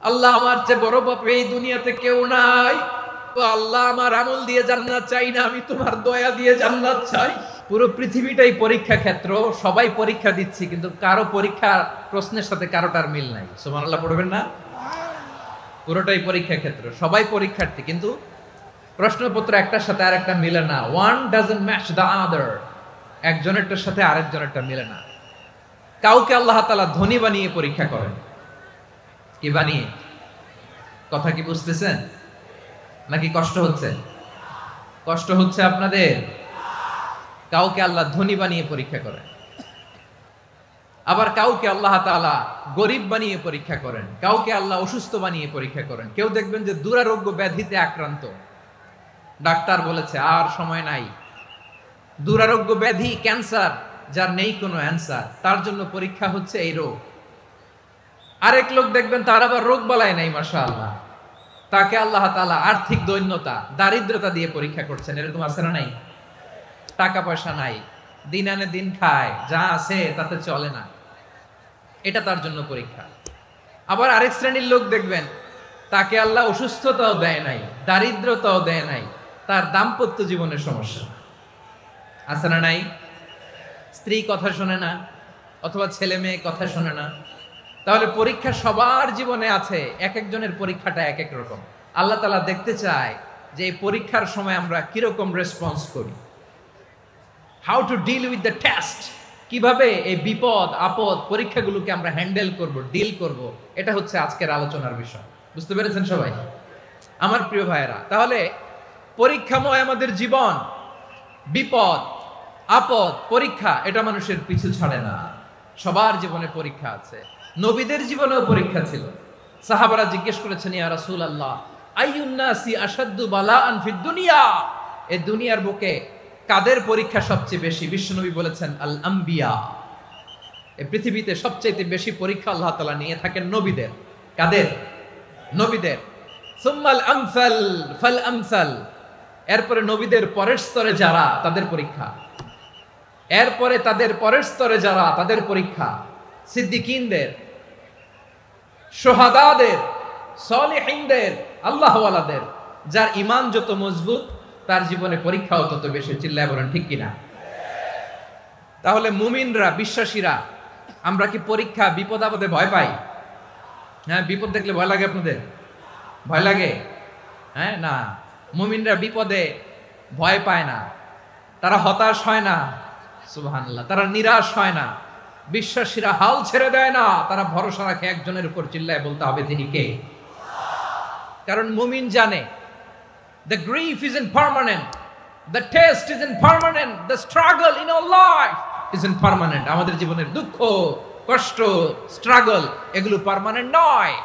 আল্লাহ আমার চেয়ে বড় পাপী এই দুনিয়াতে কেউ নাই। তো আল্লাহ আমার আমল দিয়ে জান্নাত চাই না, আমি তোমার দয়া দিয়ে জান্নাত চাই। পুরো পৃথিবীটাই পরীক্ষা ক্ষেত্র, সবাই পরীক্ষা দিচ্ছি, কিন্তু কারো পরীক্ষা প্রশ্নের সাথে কারোটার মিল নাই। সুবহানাল্লাহ পড়বেন না? পুরোটাই পরীক্ষা ক্ষেত্র, সবাই পরীক্ষার্থী, কিন্তু প্রশ্নপত্র একটার সাথে আরেকটা মিলে না। One doesn't match the other, একজনেরটার সাথে আরেকজনেরটা মিলে না। কাউকে আল্লাহ তাআলা ধনী বানিয়ে পরীক্ষা করেন। কি বানিয়ে? কথা কি বুঝতেছেন নাকি কষ্ট হচ্ছে? কষ্ট হচ্ছে আপনাদের? কাউকে আল্লাহ ধনী বানিয়ে পরীক্ষা করেন, আবার কাউকে আল্লাহ তাআলা গরিব বানিয়ে পরীক্ষা করেন, কাউকে আল্লাহ অসুস্থ বানিয়ে পরীক্ষা করেন। কেউ দেখবেন যে দুরারোগ্য ব্যাধিতে আক্রান্ত, ডাক্তার বলেছে আর সময় নাই, দুরারোগ্য ব্যাধি, ক্যান্সার, যার নেই কোনো অ্যান্সার, তার জন্য পরীক্ষা হচ্ছে এই রোগ। আরেক লোক দেখবেন তার আবার রোগ বালায় নাই, মাশাআল্লাহ, তাকে আল্লাহ তাআলা আর্থিক দৈন্যতা, দারিদ্রতা দিয়ে পরীক্ষা করছেন। এরকম আছে না নাই? টাকা পয়সা নাই, দিন আনে দিন খায়, যা আছে তাতে চলে না, এটা তার জন্য পরীক্ষা। আবার আরেক শ্রেণীর লোক দেখবেন তাকে আল্লাহ অসুস্থতাও দেয় নাই, দারিদ্রতাও দেয় নাই, তার দাম্পত্য জীবনের সমস্যা। আছে না নাই? স্ত্রী কথা শোনে না, অথবা ছেলে মেয়ে কথা শোনে না। তাহলে পরীক্ষা সবার জীবনে আছে, এক একজনের পরীক্ষাটা এক এক রকম। আল্লাহ তাআলা দেখতে চায় যে এই পরীক্ষার সময় আমরা কিরকম রেসপন্স করি, how to deal with the test, কিভাবে এই বিপদ আপদ পরীক্ষাগুলোকে আমরা হ্যান্ডেল করব, ডিল করব। এটা হচ্ছে আজকের আলোচনার বিষয়। বুঝতে পেরেছেন সবাই আমার প্রিয় ভাইয়েরা? তাহলে পরীক্ষাময় আমাদের জীবন, বিপদ আপদ পরীক্ষা, এটা মানুষের পিছু ছাড়ে না। সবার জীবনে পরীক্ষা আছে, নবীদের জীবনেও পরীক্ষা ছিল। সাহাবারা জিজ্ঞেস করেছেন, ইয়া রাসূলুল্লাহ, আইয়ুন নাসি আশাদ্দু বালাআন ফিদ দুনিয়া, এই দুনিয়ার বুকে কাদের পরীক্ষা সবচেয়ে বেশি? বিশ্বনবী বলেছেন, আল আম্বিয়া, এই পৃথিবীতে সবচেয়ে বেশি পরীক্ষা আল্লাহ তাআলা নিয়ে থাকেন নবীদের। কাদের? নবীদের। সুম্মাল আমসাল ফাল আমসাল, এরপরে নবীদের পরের স্তরে যারা, তাদের পরীক্ষা। এরপরে তাদের পরের স্তরে যারা, তাদের পরীক্ষা। সিদ্দিকিনদের, শুহাদাদের, সলিহিনদের, আল্লাহওয়ালাদের। যার ঈমান যত মজবুত, তার জীবনে পরীক্ষাও তত বেশি। চিল্লায় বলেন ঠিক কিনা? তাহলে মুমিনরা, বিশ্বাসীরা, আমরা কি পরীক্ষা বিপদ আপদে ভয় পাই? হ্যাঁ, বিপদ দেখলে ভয় লাগে আপনাদের? ভয় লাগে? হ্যাঁ না, মুমিনরা বিপদে ভয় পায় না, তারা হতাশ হয় না, সুবহানাল্লাহ, তারা নিরাশ হয় না। বিশ্বাসীরা হাল ছেড়ে দেয় না, তারা ভরসা রাখে একজনের উপর। চিল্লায় বলতে হবে তিনি কে? কারণ মুমিন জানে the grief isn't permanent, the test isn't permanent, the struggle in our life isn't permanent. আমাদের জীবনের দুঃখ, কষ্ট, স্ট্রাগল, এগুলো পার্মানেন্ট নয়।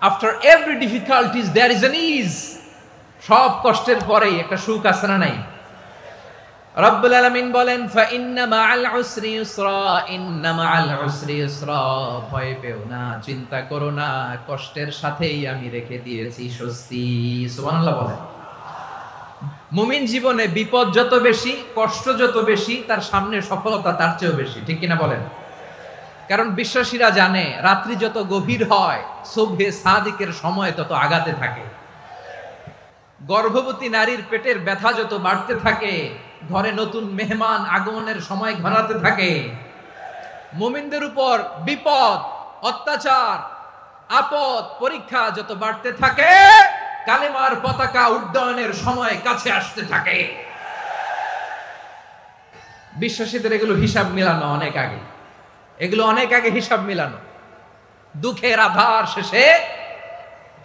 after every difficulties there is an ease, সব কষ্টের পরেই একটা সুখ আছে না নাই? রব্বুল আলামিন বলেন, ফা ইন্না মাআল উসরি ইউসরা, ইন্না মাআল উসরি ইউসরা, ভয় পেও না, চিন্তা করো না, কষ্টের সাথেই আমি রেখে দিয়েছি স্বস্তি। সুবহানাল্লাহ বলেন। মুমিন জীবনে বিপদ যত বেশি, কষ্ট যত বেশি, তার সামনে সফলতা তার চেয়েও বেশি। ঠিক কিনা বলেন? কারণ বিশ্বাসীরা জানে রাত্রি যত গভীর হয়, সুবহে সাদিকের সময় তত আগাতে থাকে। গর্ভবতী নারীর পেটের ব্যথা যত বাড়তে থাকে, ঘরে নতুন মেহমান আগমনের সময় ঘনাতে থাকে। মুমিনদের উপর বিপদ, অত্যাচার, আপদ, পরীক্ষা যত বাড়তে থাকে, কালেমার পতাকা উড্ডয়নের সময় কাছে আসতে থাকে। বিশ্বাসীদের এগুলো হিসাব মিলানো অনেক আগে, এগুলো অনেক আগে হিসাব মিলানো। দুঃখের আধার শেষে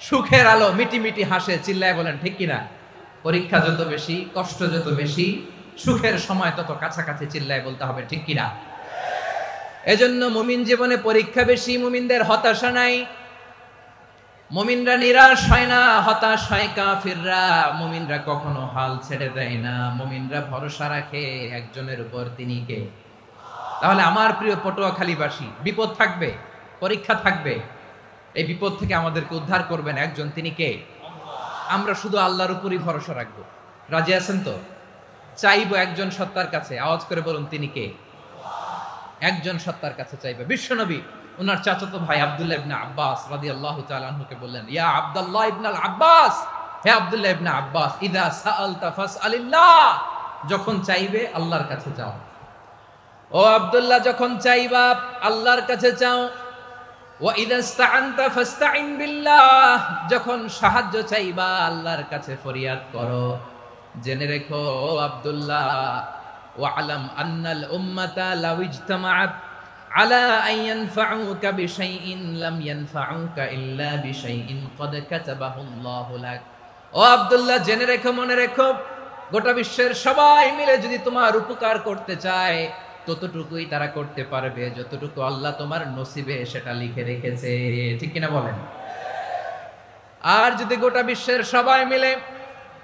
সুখের আলো মিটিমিটি হাসে। চিল্লায় বলেন ঠিক কিনা? পরীক্ষা যত বেশি, কষ্ট যত বেশি, সুখের সময় তত কাছাকাছি। চিল্লায় বলতে হবে ঠিক কিনা? এজন্য মুমিন জীবনে পরীক্ষা বেশি, মুমিনদের হতাশা নাই, মুমিনরা নিরাশ হয় না, হতাশ হয় কাফিররা। মুমিনরা কখনো হাল ছেড়ে দেয় না, মুমিনরা ভরসা রাখে একজনের উপর, তিনি কে? তাহলে আমার প্রিয় পটুয়াখালীবাসী, বিপদ থাকবে, পরীক্ষা থাকবে, এই বিপদ থেকে আমাদেরকে উদ্ধার করবেন একজন, তিনি কে? আমরা শুধু আল্লাহর উপরই ভরসা রাখবো। রাজি আছেন তো? চাইবো একজন সত্তার কাছে, আওয়াজ করে বলুন তিনি কে? একজন সত্তার কাছে চাইবে। বিশ্বনবী ওনার চাচাতো ভাই আব্দুল্লাহ ইবনে আব্বাস রাদিয়াল্লাহু তাআলা আনহুকে বললেন, ইয়া আব্দুল্লাহ ইবনে আব্বাস, হে আব্দুল্লাহ ইবনে আব্বাস, ইযা সাআলতা ফাসআলিল্লাহ, যখন চাইবে আল্লাহর কাছে যাও। ও আব্দুল্লাহ, যখন চাইবা আল্লাহর কাছে চাও। ওয়া ইযা ইসতাআনতা ফাসতাইন বিল্লাহ, যখন সাহায্য চাইবা আল্লাহর কাছে ফরিয়াদ করো। জেনে রেখো আব্দুল্লাহ, ওয়া'লাম আন্নাল উম্মাতা লাউ ইজতামাআত আলা আন ইয়ানফাউকা বিশাইইন লাম ইয়ানফাউকা ইল্লা বিশাইইন ক্বাদ কাতাবাহু আল্লাহু লাক। ও আব্দুল্লাহ, জেনে রেখো, মনে রেখো, গোটা বিশ্বের সবাই মিলে যদি তোমার উপকার করতে চায় ততটুকুই তারা করতে পারবে যতটুকু আল্লাহ তোমার নসিবে সেটা লিখে রেখেছে। ঠিক কিনা বলেন? আর যদি গোটা বিশ্বের সবাই মিলে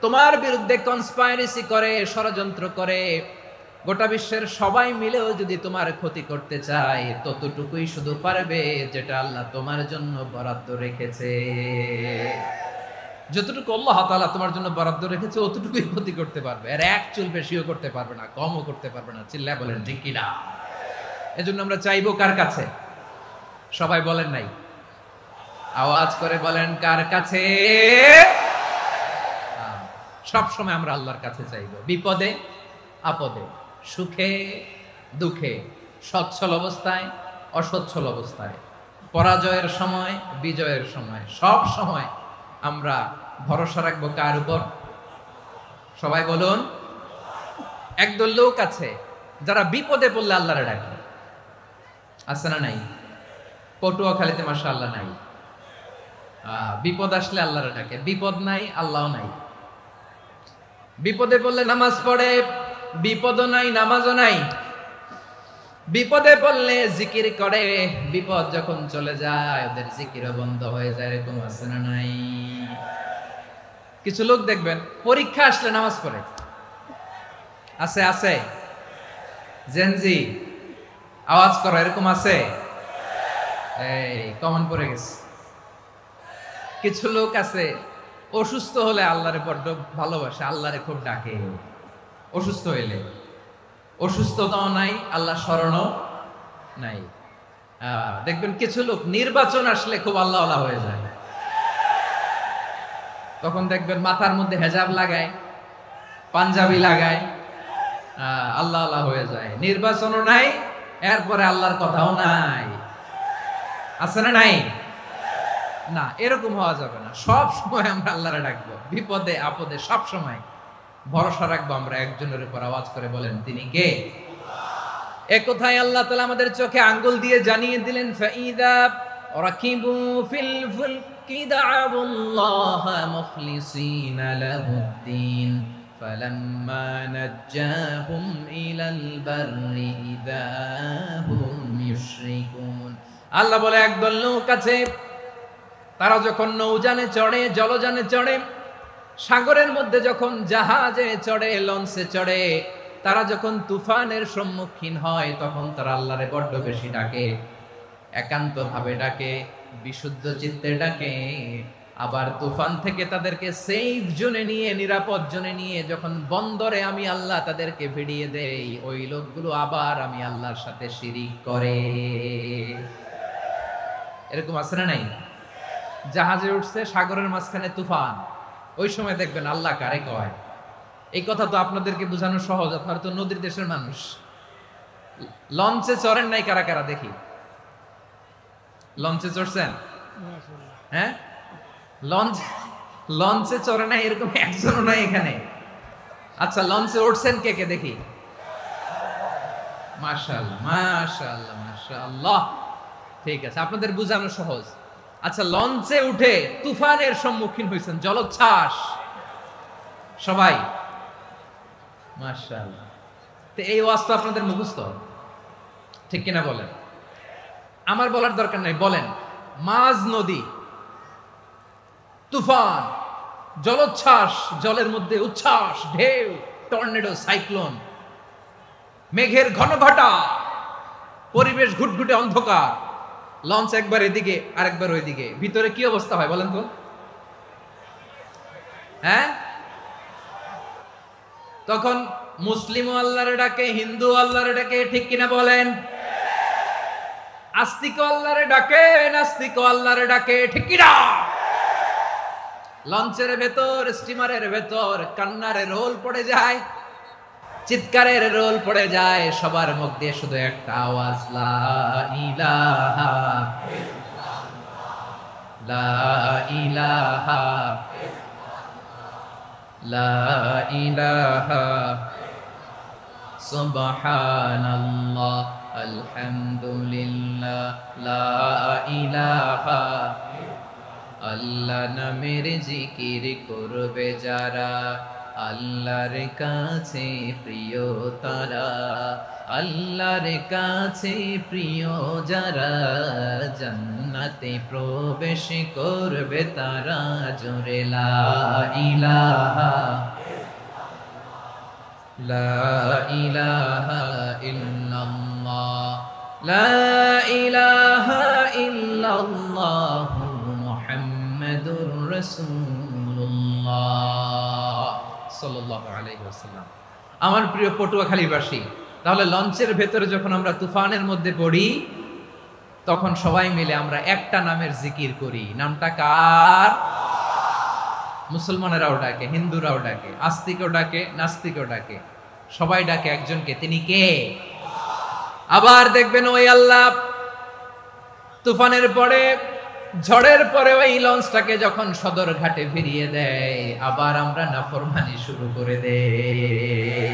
তোমার বিরুদ্ধে কনস্পাইরেসি করে, ষড়যন্ত্র করে, গোটা বিশ্বের সবাই মিলেও যদি তোমার ক্ষতি করতে চায় ততটুকুই শুধু পারবে যেটা আল্লাহ তোমার জন্য বরাদ্দ রেখেছে। যতটুকু আল্লাহ তাআলা তোমার জন্য বরাদ্দ রেখেছে অতটুকুই ক্ষতি করতে পারবে, আর এক চুল বেশিও করতে পারবে না, কমও করতে পারবে না। চিল্লায় বলেন ঠিক কিনা? এজন্য আমরা চাইবো কার কাছে? সবাই বলেন নাই, আওয়াজ করে বলেন কার কাছে? সব সময় আমরা আল্লাহর কাছে চাইবো, বিপদে আপদে, সুখে দুঃখে, সচ্ছল অবস্থায় অসচ্ছল অবস্থায়, পরাজয়ের সময় বিজয়ের সময়, সব সময় আমরা ভরসা রাখবো কার উপর? সবাই বলুন। একদল লোক আছে যারা বিপদে পড়লে আল্লাহরে ডাকে, আছে না নাই? পটুয়াখালীতে মাশাআল্লাহ নাই, বিপদ আসলে আল্লাহরে ডাকে, বিপদ নাই আল্লাহ নাই। বিপদে পড়লে নামাজ পড়ে, বিপদও নাই নামাজও নাই। বিপদে পড়লে জিকির করে, বিপদ যখন চলে যায় ওদের জিকিরও বন্ধ হয়ে যায়। এরকম আছে না নাই? কিছু লোক দেখবেন পরীক্ষা আসলে নামাজ পড়ে, আছে আছে? জেনজি আওয়াজ করো, এরকম আছে? এই কমন পড়ে গেছে। কিছু লোক আছে অসুস্থ হলে আল্লাহরে বড্ড ভালোবাসে, আল্লাহরে খুব ডাকে। অসুস্থ হইলে অসুস্থতাও নাই, আল্লাহ স্মরণও নাই। দেখবেন কিছু লোক নির্বাচন আসলে খুব আল্লাহ আল্লাহ হয়ে যায়, তখন দেখবেন মাথার মধ্যে হেজাব লাগায়, পাঞ্জাবি লাগায়, আল্লাহ আল্লাহ হয়ে যায়। নির্বাচনও নাই, এরপরে আল্লাহর কথাও নাই। আছে না নাই? না, এরকম হওয়া যাবে না। সব সময় আমরা আল্লাহরে ডাকবো, বিপদে আপদে সব সময় ভরসা রাখবো আমরা একজনের উপর। আওয়াজ করে বলেন তিনি কে? এ কথাই আল্লাহ তাআলা আমাদের চোখে আঙ্গুল দিয়ে জানিয়ে দিলেন, ফাইদা রাকিবু ফিল ফুলকি দা'উল্লাহ মুখলিসিনা লাহুদ্দিন ফালাম্মা নাজ্জাহুম ইলাল বাররি ইযা হুম ইউশরিকুন। আল্লাহ বলে একদল লোক আছে, তারা যখন নৌযানে চড়ে, জলযানে চড়ে, সাগরের মধ্যে যখন জাহাজে চড়ে, লঞ্চে চড়ে, তারা যখন তুফানের সম্মুখীন হয় তখন তারা আল্লাহরে বড্ড বেশি ডাকে, একান্ত ভাবে ডাকে, বিশুদ্ধ চিত্তে ডাকে। আবার তুফান থেকে তাদেরকে সেফ জোনে নিয়ে, নিরাপদ জোনে নিয়ে যখন বন্দরে আমি আল্লাহ তাদেরকে ভিড়িয়ে দেই, ওই লোকগুলো আবার আমি আল্লাহর সাথে শিরিক করে। এরকম আছে না নাই? জাহাজে উঠছে, সাগরের মাঝখানে তুফান, ওই সময় দেখবেন আল্লাহ কারে কয়। এই কথা তো আপনাদেরকে বোঝানো সহজ, আপনারা তো নদীর দেশের মানুষ। লঞ্চে চড়েন নাই কারা কারা দেখি? লঞ্চে চড়ছেন? হ্যাঁ, লঞ্চে চড়ে নাই এরকম একজনও নাই এখানে। আচ্ছা, লঞ্চে উঠছেন কে কে দেখি? মাশাআল্লাহ মাশাআল্লাহ মাশাআল্লাহ। ঠিক আছে, আপনাদের বোঝানো সহজ। আচ্ছা, লঞ্চে উঠে তুফানের সম্মুখীন হয়েছেন, জলোচ্ছ্বাস সবাই? মাশাআল্লাহ। তো এই ওয়াজ তো আপনাদের মুখস্থ, ঠিক কিনা বলেন? আমার বলার দরকার নাই, বলেন। মাঝ নদী, তুফান, জলোচ্ছ্বাস, জলের মধ্যে উচ্ছ্বাস, ঢেউ, টর্নেডো, সাইক্লোন, মেঘের ঘনঘটা, পরিবেশ ঘুটঘুটে অন্ধকার, লঞ্চ একবার এদিকে আরেকবার ওইদিকে, ভিতরে কি অবস্থা হয় বলেন তো? হ্যাঁ, তখন মুসলিম আল্লাহরে ডাকে, হিন্দু আল্লাহরে ডাকে, ঠিক কিনা বলেন? আস্তিক আল্লাহরে ডাকে, নাস্তিক আল্লাহরে ডাকে, ঠিক কি না? লঞ্চের ভেতর, স্টিমারের ভেতর কান্নারে রোল পড়ে যায়, চিৎকারের রোল পড়ে যায়, সবার মুখ দিয়ে শুধু একটা আওয়াজ, লা ইলাহা লা ইলাহা লা ইলাহা সুবহানাল্লাহ আলহামদুলিল্লাহ লা ইলাহা। আল্লাহ নামের জিকির করবে যারা, আল্লাহর কাছে প্রিয় তারা, আল্লাহর কাছে প্রিয় যারা, জান্নাতে প্রবেশ করবে তারা, জোরে লা ইলাহা লা ইলাহা ইল্লাল্লাহ লা ইলাহা ইল্লাল্লাহ মুহাম্মাদুর রাসূলুল্লাহ সাল্লাল্লাহু আলাইহি ওয়াসাল্লাম। আমার প্রিয় পটুয়াখালীবাসী, তাহলে লঞ্চের ভেতরে যখন আমরা তুফানের মধ্যে পড়ি, তখন সবাই মিলে আমরা একটা নামের জিকির করি। নামটা কার? মুসলমানেরাও ডাকে, হিন্দুরাও ডাকে, আস্তিকও ডাকে, নাস্তিকও ডাকে, সবাই ডাকে একজনকে। তিনি কে? আবার দেখবেন ওই আল্লাহ তুফানের পরে, ঝড়ের পরে ওই লঞ্চটাকে যখন সদর ঘাটে ফিরিয়ে দেয়, আবার আমরা নাফরমানি শুরু করে দেই।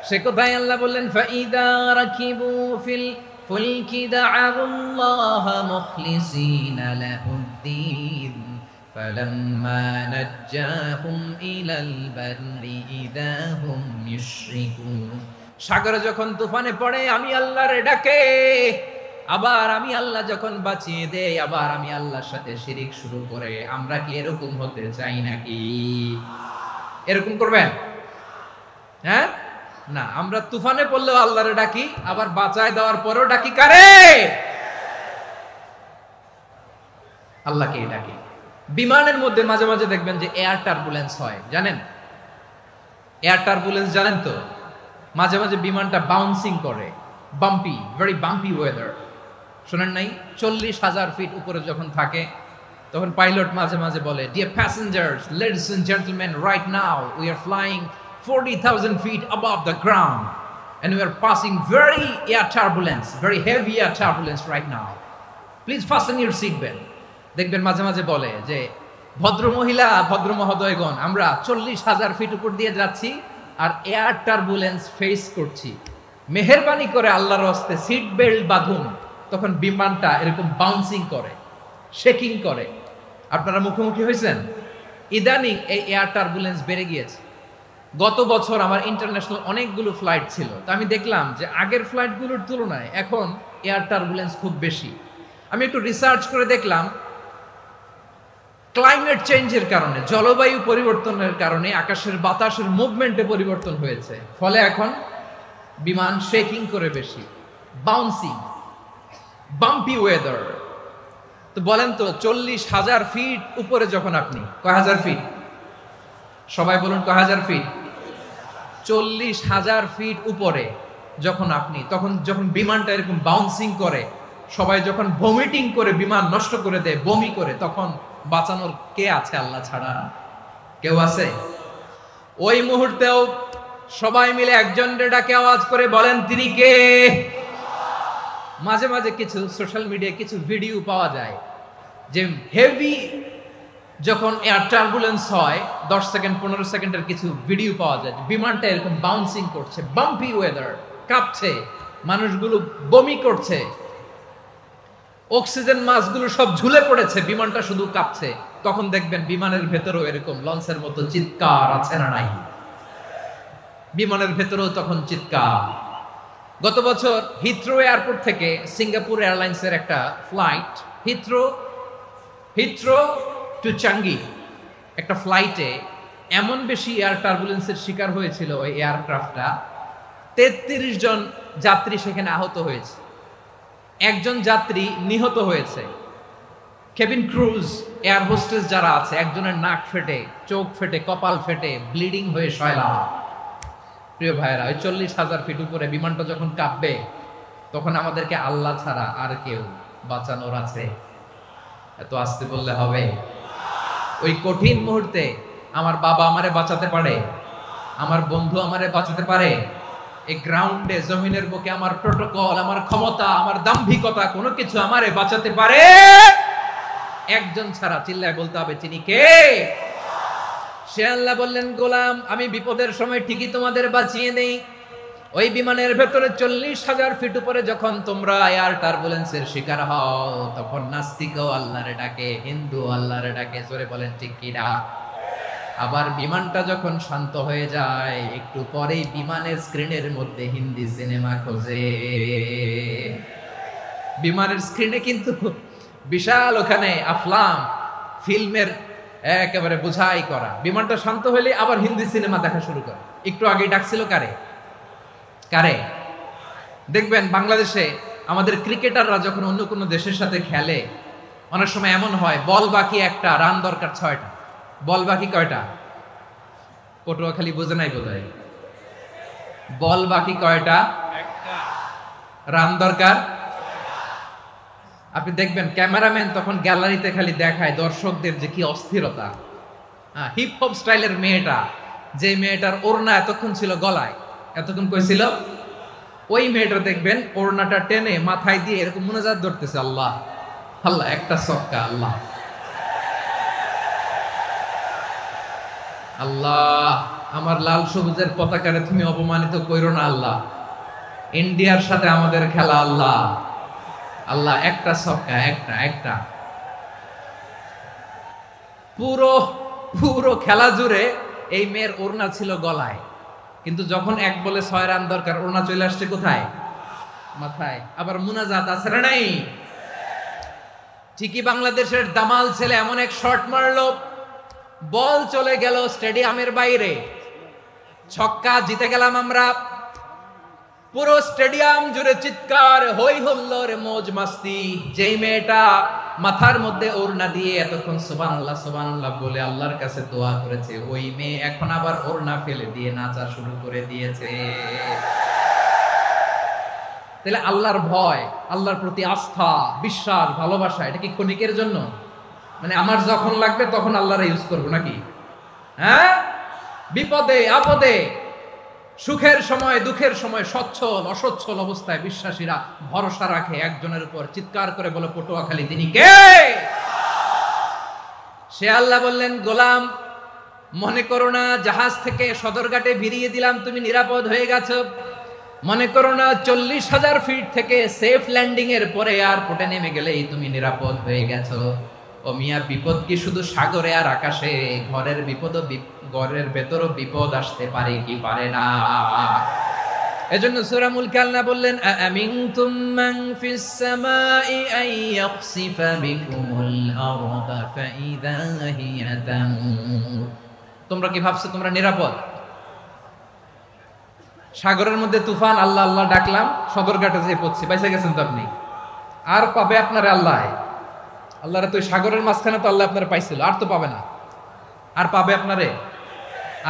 সে কোথায় আল্লাহ বললেন, ফাইদা রাকিবু ফিল ফুলকি দা'আল্লাহ মুখলিসিনা লাহুদ্দিন ফালাম্মা নাজ্জাহুম ইলাল বাররি ইযা হুম ইউশরিকুন। সাগরে যখন তুফানে পড়ে আমি আল্লাহরে ডাকে, আবার আমি আল্লাহ যখন বাঁচিয়ে দেই, আবার আমি আল্লাহর সাথে শিরিক শুরু করে। আমরা কি এরকম হতে চাই নাকি? এরকম করবেন? হ্যাঁ না, আমরা তুফানে পড়লেও আল্লাহরে ডাকি, আবার বাঁচায় দেওয়ার পরেও ডাকি কারে? আল্লাহকে ডাকি। বিমানের মধ্যে মাঝে মাঝে দেখবেন যে এয়ার টার্বুলেন্স হয়, জানেন? এয়ার টার্বুলেন্স জানেন তো? মাঝে মাঝে বিমানটা বাউন্সিং করে, বাম্পি, ভেরি বাম্পি ওয়েদার। শোনেন নাই? 40,000 ফিট উপরে যখন থাকে, তখন পাইলট মাঝে মাঝে বলে, dear passengers, ladies and gentleman, right now we are flying 40,000 feet above the ground and we are passing very air turbulence, very heavy air turbulence right now. Please fasten your seat belt. দেখবেন মাঝে মাঝে বলে যে, ভদ্র মহিলা, ভদ্র মহোদয়গণ, আমরা 40,000 ফিট উপর দিয়ে যাচ্ছি আর এয়ার টার্বুলেন্স ফেস করছি, মেহেরবানি করে আল্লাহর হস্তে সিট বেল্ট বাঁধুন। তখন বিমানটা এরকম বাউন্সিং করে, শেকিং করে। আপনারা মুখোমুখি হয়েছেন? ইদানিং এই এয়ার টার্বুলেন্স বেড়ে গিয়েছে। গত বছর আমার ইন্টারন্যাশনাল অনেকগুলো ফ্লাইট ছিল, তো আমি দেখলাম যে আগের ফ্লাইটগুলোর তুলনায় এখন এয়ার টার্বুলেন্স খুব বেশি। আমি একটু রিসার্চ করে দেখলাম, ক্লাইমেট চেঞ্জের কারণে, জলবায়ু পরিবর্তনের কারণে আকাশের বাতাসের মুভমেন্টে পরিবর্তন হয়েছে, ফলে এখন বিমান শেকিং করে বেশি, বাউন্সিং, বাম্পি ওয়েদার। তো বলেন তো, 40,000 ফিট উপরে যখন আপনি, কয় হাজার ফিট? সবাই বলুন কয় হাজার ফিট? 40,000 ফিট উপরে যখন আপনি, তখন যখন বিমানটা এরকম বাউন্সিং করে, সবাই যখন ভমিটিং করে বিমান নষ্ট করে দেয়, বমি করে, তখন বাঁচানোর কে আছে আল্লাহ ছাড়া? কেউ আছে? ওই মুহূর্তেও সবাই মিলে একজনের ডাকে আওয়াজ করে বলেন, তিনি কে? মাঝে মাঝে কিছু সোশ্যাল মিডিয়ায় কিছু ভিডিও পাওয়া যায় যে হেভি যখন এয়ার টার্বুলেন্স হয়, 10 সেকেন্ড 15 সেকেন্ডের কিছু ভিডিও পাওয়া যায়, বিমানটা এরকম বাউন্সিং করছে, বাম্পি ওয়েদার, কাঁপছে, মানুষগুলো বমি করছে, অক্সিজেন মাস্কগুলো সব ঝুলে পড়েছে, বিমানটা শুধু কাঁপছে। তখন দেখবেন বিমানের ভেতরেও এরকম লঞ্চের মতো চিৎকার আছে না নাই? বিমানের ভেতরেও তখন চিৎকার। গত বছর হিথ্রো এয়ারপোর্ট থেকে সিঙ্গাপুর এয়ারলাইন্সের একটা ফ্লাইট, হিথ্রো টু চাঙ্গি, একটা ফ্লাইটে এমন বেশি এয়ার টার্বুলেন্সের শিকার হয়েছিল ওই এয়ারক্রাফটটা, 33 জন যাত্রী সেখানে আহত হয়েছে, একজন যাত্রী নিহত হয়েছে। কেবিন ক্রুজ, এয়ার হোস্টেস যারা আছে, একজনের নাক ফেটে, চোখ ফেটে, কপাল ফেটে, ব্লিডিং হয়ে শয়লা। প্রিয় ভাইয়েরা, ওই 40,000 ফিট উপরে বিমানটা যখন কাঁপবে, তখন আমাদেরকে আল্লাহ ছাড়া আর কেউ বাঁচানোর আছে? এত আস্তে বললে হবে? ওই কঠিন মুহূর্তে আমার বাবা আমারে বাঁচাতে পারে, আমার বন্ধু আমারে বাঁচাতে পারে। এই গ্রাউন্ডে জমিনের বুকে আমার প্রোটোকল, আমার ক্ষমতা, আমার দাম্ভিকতা কোনো কিছু আমারে বাঁচাতে পারে? একজন ছাড়া, চিল্লায় বলতে হবে তিনি কে? সে আল্লাহ বললেন, গোলাম আমি বিপদের সময় ঠিকই তোমাদের বাঁচিয়ে নেই। ওই বিমানের ভেতরে 40,000 ফিট উপরে যখন তোমরা এয়ার টার্বুলেন্সের শিকার হও, তখন নাস্তিকও আল্লাহরে ডাকে, হিন্দু আল্লাহরে ডাকে, জোরে বলেন ঠিক কিনা? আবার বিমানটা যখন শান্ত হয়ে যায়, একটু পরেই বিমানের স্ক্রিনের মধ্যে হিন্দি সিনেমা খোঁজে। বিমানের স্ক্রিনে কিন্তু বিশাল ওখানে আফলাম ফিল্মের একেবারে বোঝাই করা। বিমানটা শান্ত হইলে আবার হিন্দি সিনেমা দেখা শুরু করে। একটু আগে ডাকছিল কারে? কারে? দেখবেন বাংলাদেশে আমাদের ক্রিকেটাররা যখন অন্য কোনো দেশের সাথে খেলে, অনেক সময় এমন হয় বল বাকি একটা, রান দরকার 6টা। বল বাকি কয়টা? পটুয়াখালী বোঝে নাই বোধহয়। বল বাকি কয়টা? রান দরকার। আপনি দেখবেন ক্যামেরাম্যান তখন গ্যালারিতে খালি দেখায় দর্শকদের যে কি অস্থিরতা। হিপ হপ স্টাইলের মেয়েটা, যে মেয়েটার ওড়না এতক্ষণ ছিল গলায়, এতক্ষণ কইছিল, ওই মেয়েটা দেখবেন ওড়নাটা টেনে মাথায় দিয়ে এরকম মুনাজাত ধরতেছে, আল্লাহ আল্লাহ, একটা সক্কা, আল্লাহ আল্লাহ, আমার লাল সবুজের পতাকারে তুমি অপমানিত কইরো না আল্লাহ, ইন্ডিয়ার সাথে আমাদের খেলা আল্লাহ আল্লাহ, একটা সক্কা, একটা একটা। পুরো পুরো খেলা জুড়ে এই মেয়ের ওড়না ছিল গলায়, কিন্তু যখন 1 বলে 6 রান দরকার, ওড়না চলে আসছে কোথায়? মাথায়। আবার মুনাজাত আছে না নাই? ঠিকই বাংলাদেশের দামাল ছেলে এমন এক শট মারলো, বল চলে গেল স্টেডিয়ামের বাইরে, ছক্কা, জিতে গেলাম আমরা। পুরো স্টেডিয়াম জুড়ে চিৎকার, হই হুল্লোড়, মौज মাস্তি। যেই মেয়েটা মাথার মধ্যে ওড়না দিয়ে এতক্ষণ সুবহানাল্লাহ সুবহানাল্লাহ বলে আল্লাহর কাছে দোয়া করেছে, ওই মেয়ে এখন আবার ওড়না ফেলে দিয়ে নাচা শুরু করে দিয়েছে। তাহলে আল্লাহর ভয়, আল্লাহর প্রতি আস্থা, বিশ্বাস, ভালোবাসা, এটা কি ক্ষণিকের জন্য? মানে আমার যখন লাগবে তখন আল্লাহর ইউজ করবো নাকি? হ্যাঁ, বিপদে আপদে, সুখের সময় দুঃখের সময়, সচ্ছল অসচ্ছল অবস্থায় বিশ্বাসীরা ভরসা রাখে একজনের উপর। চিৎকার করে বলে পটুয়াখালী তিনি কে? সে আল্লাহ বললেন, গোলাম মনে করো না জাহাজ থেকে সদরঘাটে ভিড়িয়ে দিলাম তুমি নিরাপদ হয়ে গেছো। মনে করো না 40,000 ফিট থেকে সেফ ল্যান্ডিং এর পরে এয়ারপোর্টে নেমে গেলেই তুমি নিরাপদ হয়ে গেছো। ও মিয়া, বিপদ কি শুধু সাগরে আর আকাশে? ঘরের বিপদও, ঘরের ভেতরও বিপদ আসতে পারে কি পারে না? এজন্য সূরা মুলক আল্লাহ বললেন, আমিনতুম মান ফিস সামাই আন ইয়াখসিফা বিকুমুল আরদা ফাইযা হিয়া তামুর। তোমরা কি ভাবছো তোমরা নিরাপদ? সাগরের মধ্যে তুফান, আল্লাহ আল্লাহ ডাকলাম, সদরঘাটে যেয়ে পড়ছি, বাইসা গেছেন তো আপনি। আর পাবে আপনারা আল্লাহ? আল্লাহরে তো সাগরের মাঝখানে তো আল্লাহ আপনারা পাইছিল, আর তো পাবে না। আর পাবে আপনারে?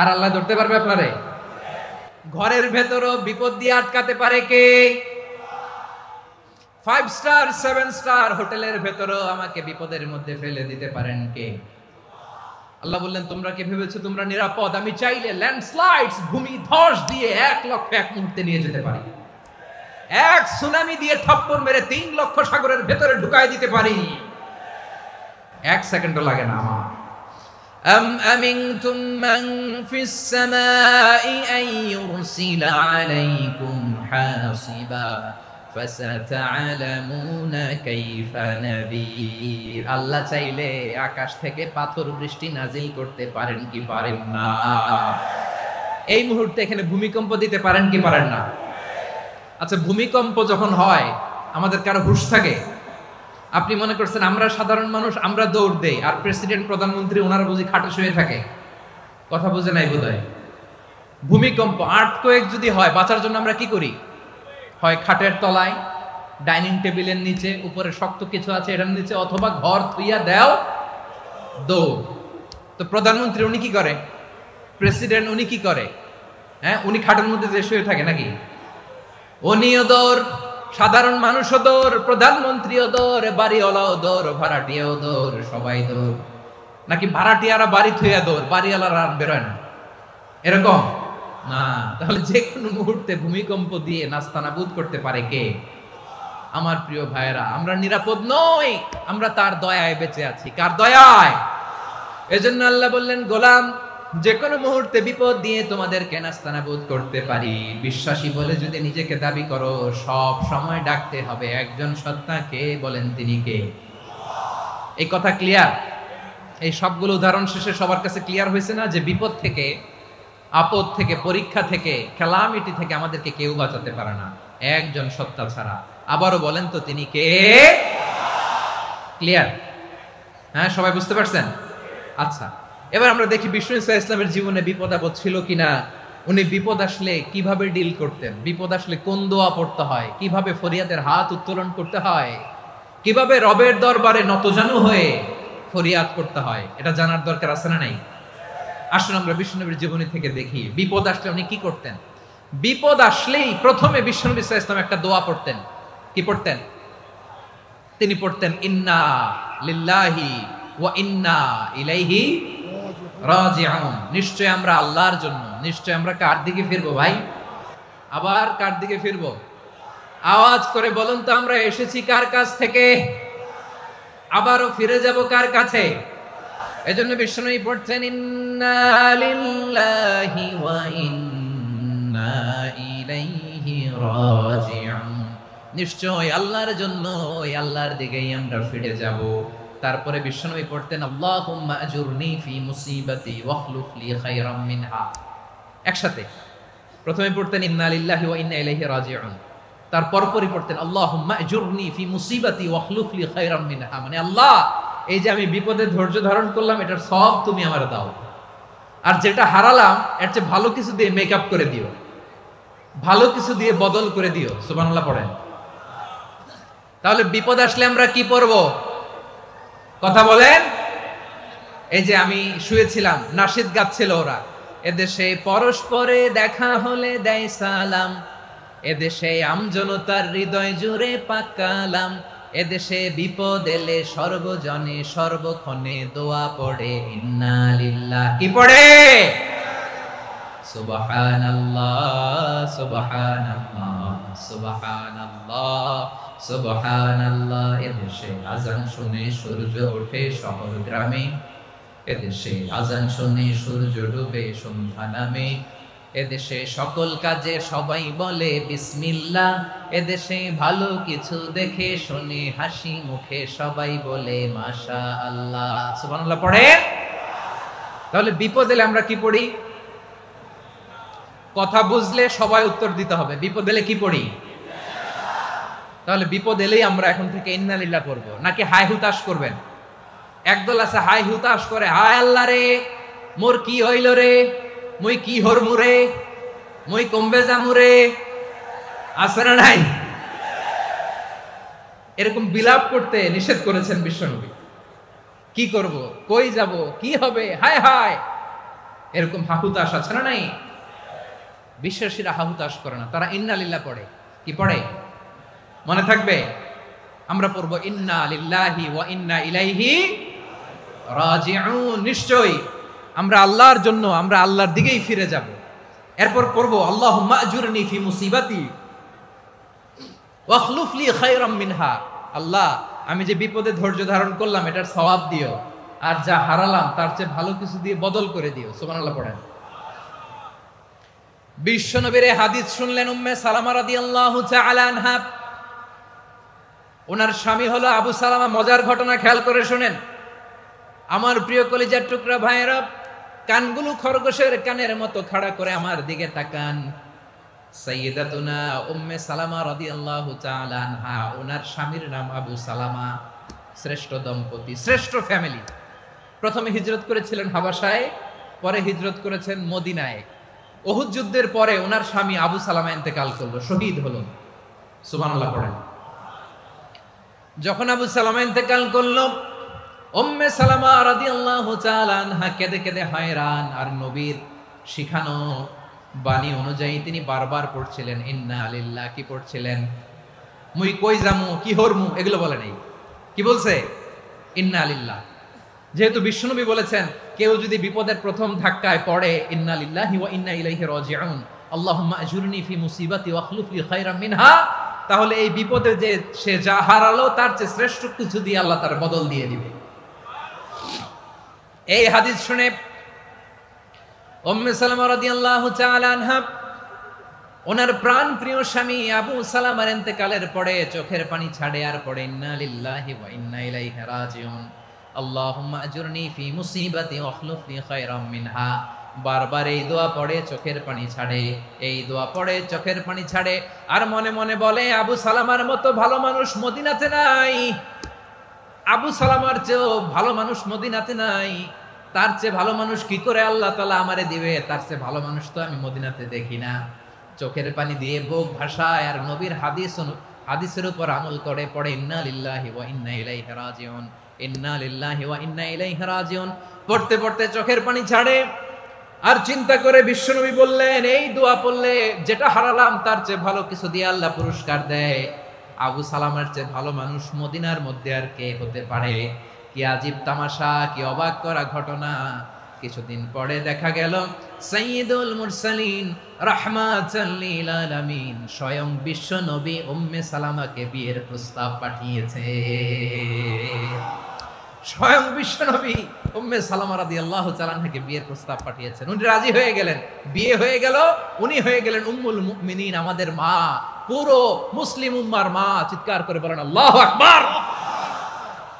আর আল্লাহ ধরতে পারবে আপনারে? ঘরের ভেতরও বিপদ দিয়ে আটকাতে পারে কে? 5 স্টার 7 স্টার হোটেলের ভেতরও আমাকে বিপদের মধ্যে ফেলে দিতে পারেন কে? আল্লাহ বললেন, তোমরা কি ভেবেছো তোমরা নিরাপদ? আমি চাইলে ল্যান্ডস্লাইডস, ভূমি ধস দিয়ে 1 লক্ষ এক মুহূর্তে নিয়ে যেতে পারি। এক সুনামি দিয়ে থাপ্পড় মেরে 3 লক্ষ সাগরের ভেতরে ঢুকায় দিতে পারি। 1 সেকেন্ডও লাগে না আমার। আম আমিনতুম মান ফিস সামাই আন ইউরসিলা আলাইকুম হাসিবা ফাসাতা'লামুনা কাইফা নাযীর। আল্লাহ চাইলে আকাশ থেকে পাথর বৃষ্টি নাজিল করতে পারেন কি পারেন না? এই মুহূর্তে এখানে ভূমিকম্প দিতে পারেন কি পারেন না? আচ্ছা, ভূমিকম্প যখন হয় আমাদের কারো হুঁশ থাকে? আপনি মনে করছেন আমরা সাধারণ মানুষ, আমরা দৌড় দেই, আর প্রেসিডেন্ট প্রধানমন্ত্রী ওনারা বুঝি খাটে শুয়ে থাকে? কথা বুঝে নাই বোধহয়। ভূমিকম্প, আর্থকোয়েক যদি হয়, বাঁচার জন্য আমরা কি করি? হয় খাটের তলায়, ডাইনিং টেবিলের নিচে, উপরে শক্ত কিছু আছে এটার নিচে, অথবা ঘর থুইয়া দেও দৌড়। তো প্রধানমন্ত্রী উনি কি করে? প্রেসিডেন্ট উনি কি করে? হ্যাঁ, উনি খাটের মধ্যে যে শুয়ে থাকে নাকি? উনিও দৌড়। সাধারণ মানুষও দৌড়, প্রধানমন্ত্রীও দৌড়, বাড়িওয়ালাও দৌড়, ভাড়াটিয়াও দৌড়, সবাই দৌড়। নাকি ভাড়াটিয়ারা বাড়ি থুইয়া দৌড়, বাড়িওয়ালারা আর বেরোয় না, এরকম না। তাহলে যে কোনো মুহূর্তে ভূমিকম্প দিয়ে নাস্তানাবুদ করতে পারে কে? আমার প্রিয় ভাইয়েরা, আমরা নিরাপদ নই, আমরা তার দয়ায় বেঁচে আছি। কার দয়ায়? এজন্য আল্লাহ বললেন, গোলাম, যে কোনো মুহূর্তে বিপদ দিয়ে তোমাদেরকে নাস্তানাবুদ করতে পারি। বিশ্বাসী বলে যদি নিজেকে দাবি করো, সব সময় ডাকতে হবে একজন সত্তা, কে? বলেন তিনি কে? এই কথা ক্লিয়ার? এই সবগুলো উদাহরণ শেষে সবার কাছে ক্লিয়ার হয়েছে না যে বিপদ থেকে, আপদ থেকে, পরীক্ষা থেকে, ক্যালামিটি থেকে আমাদেরকে কেউ বাঁচাতে পারে না একজন সত্তা ছাড়া। আবারও বলেন তো তিনি কে? ক্লিয়ার? হ্যাঁ, সবাই বুঝতে পারছেন? আচ্ছা, এবার আমরা দেখি বিষ্ণু ইসলামের জীবনে বিপদ আপদ ছিল কিনা। উনি বিপদ আসলে কিভাবে ডিল করতেন, বিপদ আসলে কোন দোয়া পড়তে হয়, কিভাবে ফরিয়াদের হাত উত্তোলন করতে হয়, কিভাবে রবের দরবারে নতজানু হয়ে ফরিয়াদ করতে হয়, এটা জানার দরকার আছে না নাই? আসুন আমরা বিষ্ণুনবীর জীবনী থেকে দেখি বিপদ আসলে উনি কি করতেন। বিপদ আসলেই প্রথমে বিষ্ণুনবী ইসলাম একটা দোয়া পড়তেন। কি পড়তেন? তিনি পড়তেন, ইন্না লিল্লাহি ওয়া ইন্না ইলাইহি রাজিউন। নিশ্চয় আমরা আল্লাহর জন্য, নিশ্চয় আমরা কার দিকে ফিরবো ভাই? আবার কার দিকে ফিরবো? আওয়াজ করে বলুন তো, আমরা এসেছি কার কাছ থেকে, আবারও ফিরে যাব কার কাছে? এজন্য বিষ্ণুই পড়ছেন, ইন্না লিল্লাহি ওয়া ইন্না ইলাইহি রাজিউন। নিশ্চয় আল্লাহর জন্য, ওই আল্লাহর দিকেই আমরা ফিরে যাব। তারপরে বিষ্ণুই পড়তেন, আল্লাহুম্মা আজুরনি ফি মুসিবাতি ওয়াখলুফ লি খায়রাম মিনহা। একসাথে প্রথমে পড়তেন ইন্না লিল্লাহি ওয়া ইন্না ইলাইহি রাজিউন, তারপর পরই পড়তেন আল্লাহুম্মা আজুরনি ফি মুসিবাতি ওয়াখলুফ লি খায়রাম মিনহা। মানে আল্লাহ, এই যে আমি বিপদে ধৈর্য ধারণ করলাম, এটার সব তুমি আমার দাও, আর যেটা হারালাম এর চেয়ে ভালো কিছু দিয়ে মেকআপ করে দিও, ভালো কিছু দিয়ে বদল করে দিও। সুবহানাল্লাহ পড়েন। তাহলে বিপদ আসলে আমরা কি পড়ব? কথা বলেন। এই যে আমি শুয়েছিলাম, নাশিদ গাচ্ছিল ওরা, এদেশে পরস্পরে দেখা হলে দেয় সালাম, এদেশে আমজনতার হৃদয় জুড়ে পাকালাম, এদেশে বিপদ এলে সর্বজনে সর্বক্ষণে দোয়া পড়ে ইন্না লিল্লাহ। কি পড়ে? সুবহানাল্লাহ সুবহানাল্লাহ সুবহানাল্লাহ সুবহানাল্লাহ। এদেশে আজান শুনে সূর্য ওঠে শহর গ্রামে, এদেশে আজান শুনে সূর্য ডুবে সন্ধ্যা নামে, এদেশে সকল কাজে সবাই বলে বিসমিল্লাহ, এদেশে ভালো কিছু দেখে শুনে হাসি মুখে সবাই বলে মাশাআল্লাহ। সুবহানাল্লাহ পড়ে। তাহলে বিপদ এলে আমরা কি পড়ি? কথা বুঝলে সবাই উত্তর দিতে হবে, বিপদ এলে কি পড়ি? তাহলে বিপদ এলেই আমরা এখন থেকে ইন্না লিল্লাহ পড়বো, নাকি হাই হুতাশ করবেন? একদল আছে হাই হুতাশ করে, হায় আল্লাহ রে, মোর কি হইল রে, মুই কি হরমু রে, মুই কমবে যামু রে, আছে না নাই? এরকম বিলাপ করতে নিষেধ করেছেন বিশ্বনবী। কি করব, কই যাব, কি হবে, হায় হায়, এরকম হাহুতাশ আছে না নাই? বিশ্বাসীরা হাহুতাশ করে না, তারা ইন্না লিল্লাহ পড়ে। কি পড়ে? মনে থাকবে, আমরা পড়ব ইন্না লিল্লাহি ওয়া ইন্না ইলাইহি রাজিউন। নিশ্চয়ই আমরা আল্লাহর জন্য, আমরা আল্লাহর দিকেই ফিরে যাব। এরপর পড়ব আল্লাহুম্মা আজুরনি ফি মুসিবাতি ওয়াখলুফ লি খায়রাম মিনহা। আল্লাহ, আমি যে বিপদে ধৈর্য ধারণ করলাম এটার সওয়াব দিও, আর যা হারালাম তার চেয়ে ভালো কিছু দিয়ে বদল করে দিও। সুবহানাল্লাহ পড়েন। বিশ্বনবীর হাদিস শুনলেন উম্মে সালামা রাদিয়াল্লাহু তাআলা আনহা। ওনার স্বামী হলো আবু সালামা। মজার ঘটনা খেয়াল করে শুনেন আমার প্রিয় কলিজার টুকরা ভাইয়েরা, কানগুলো খরগোশের কানের মতো খাড়া করে আমার দিকে তাকান। সাইয়্যিদাতুনা উম্মে সালামা রাদিয়াল্লাহু তাআলা আনহা, ওনার স্বামীর নাম আবু সালামা। শ্রেষ্ঠ দম্পতি, শ্রেষ্ঠ ফ্যামিলি। প্রথমে হিজরত করেছিলেন হাবাসায়, পরে হিজরত করেছেন মদিনায়। উহুদ যুদ্ধের পরে ওনার স্বামী আবু সালামা ইন্তেকাল করলো, শহীদ হলো। সুবহানাল্লাহ পড়েন। যখন আবু সালামা ইন্তেকাল করলো, উম্মে সালামা রাদিয়াল্লাহু তাআলা আনহা কেঁদে কেঁদে হয়রান। আর নবীর শিখানো বাণী অনুযায়ী তিনি বারবার পড়ছিলেন ইন্না লিল্লাহ। কি পড়ছিলেন? মুই কই যামু কি হরমু এগুলো বলে নাই। কি বলছে? ইন্না লিল্লাহ। যেহেতু বিশ্বনবী বলেছেন কেউ যদি বিপদের প্রথম ধাক্কায় পড়ে ইন্না লিল্লাহি ওয়া ইন্না ইলাইহি রাজিউন, আল্লাহুম্মা আজুরনি ফি মুসিবাতি ওয়া আখলুফ লি খায়রাম মিনহা, তাহলে এই বিপদে যে সে যা হারালো তার চেয়ে শ্রেষ্ঠ কিছু দিয়ে আল্লাহ তার বদল দিয়ে দিবে। এই হাদিস শুনে উম্মে সালামা রাদিয়াল্লাহু তাআলা আনহা ওনার প্রাণ প্রিয় স্বামী আবু সালামার ইন্তেকালের পরে চোখের পানি ছাড়ে আর পড়ে ইন্না লিল্লাহি ওয়া ইন্না ইলাইহি রাজিউন, আল্লাহুম্মা আজুরনি ফি মুসিবাতি ওয়া আখলুফ লি খায়রাম মিনহা। বারবার এই দোয়া পড়ে চোখের পানি ছাড়ে, এই দোয়া পড়ে চোখের পানি ছাড়ে, আর মনে মনে বলে আবু সালামার মতো ভালো মানুষ মদিনাতে নাই, আবু সালামার চেয়েও ভালো মানুষ মদিনাতে নাই, তার চেয়ে ভালো মানুষ কি করে আল্লাহ তাআলা আমারে দিবে, তার চেয়ে ভালো মানুষ তো আমি মদিনাতে দেখি না। চোখের পানি দিয়ে বুক ভাসায় আর নবীর হাদিসের উপর আমল করে পড়ে ইন্না লিল্লাহি ওয়া ইন্না ইলাইহি রাজিউন, ইন্না লিল্লাহি ওয়া ইন্না ইলাইহি রাজিউন। পড়তে পড়তে চোখের পানি ছাড়ে আর চিন্তা করে বিশ্বনবী বললেন এই দোয়া পড়লে যেটা হারালাম তার চেয়ে ভালো কিছু দিয়ে আল্লাহ পুরস্কার দেয়। আবু সালামার চেয়ে ভালো মানুষ মদিনার মধ্যে আর কে হতে পারে? কি আজীব তামাশা, কি অবাক করা ঘটনা। কিছুদিন পরে দেখা গেল সাইয়্যিদুল মুরসালিন রাহমাতাল লিল আলামিন স্বয়ং বিশ্ব নবী উম্মে সালামাকে বিয়ের প্রস্তাব পাঠিয়েছে। স্বয়ং বিশ্ব নবী উম্মে সালামা রাদিয়াল্লাহু তাআলা আনহাকে বিয়ের প্রস্তাব পাঠিয়েছেন। উনি রাজি হয়ে গেলেন, বিয়ে হয়ে গেল, উনি হয়ে গেলেন উম্মুল মুমিনিন, আমাদের মা, পুরো মুসলিম উম্মার মা। চিৎকার করে বলেন আল্লাহু আকবার।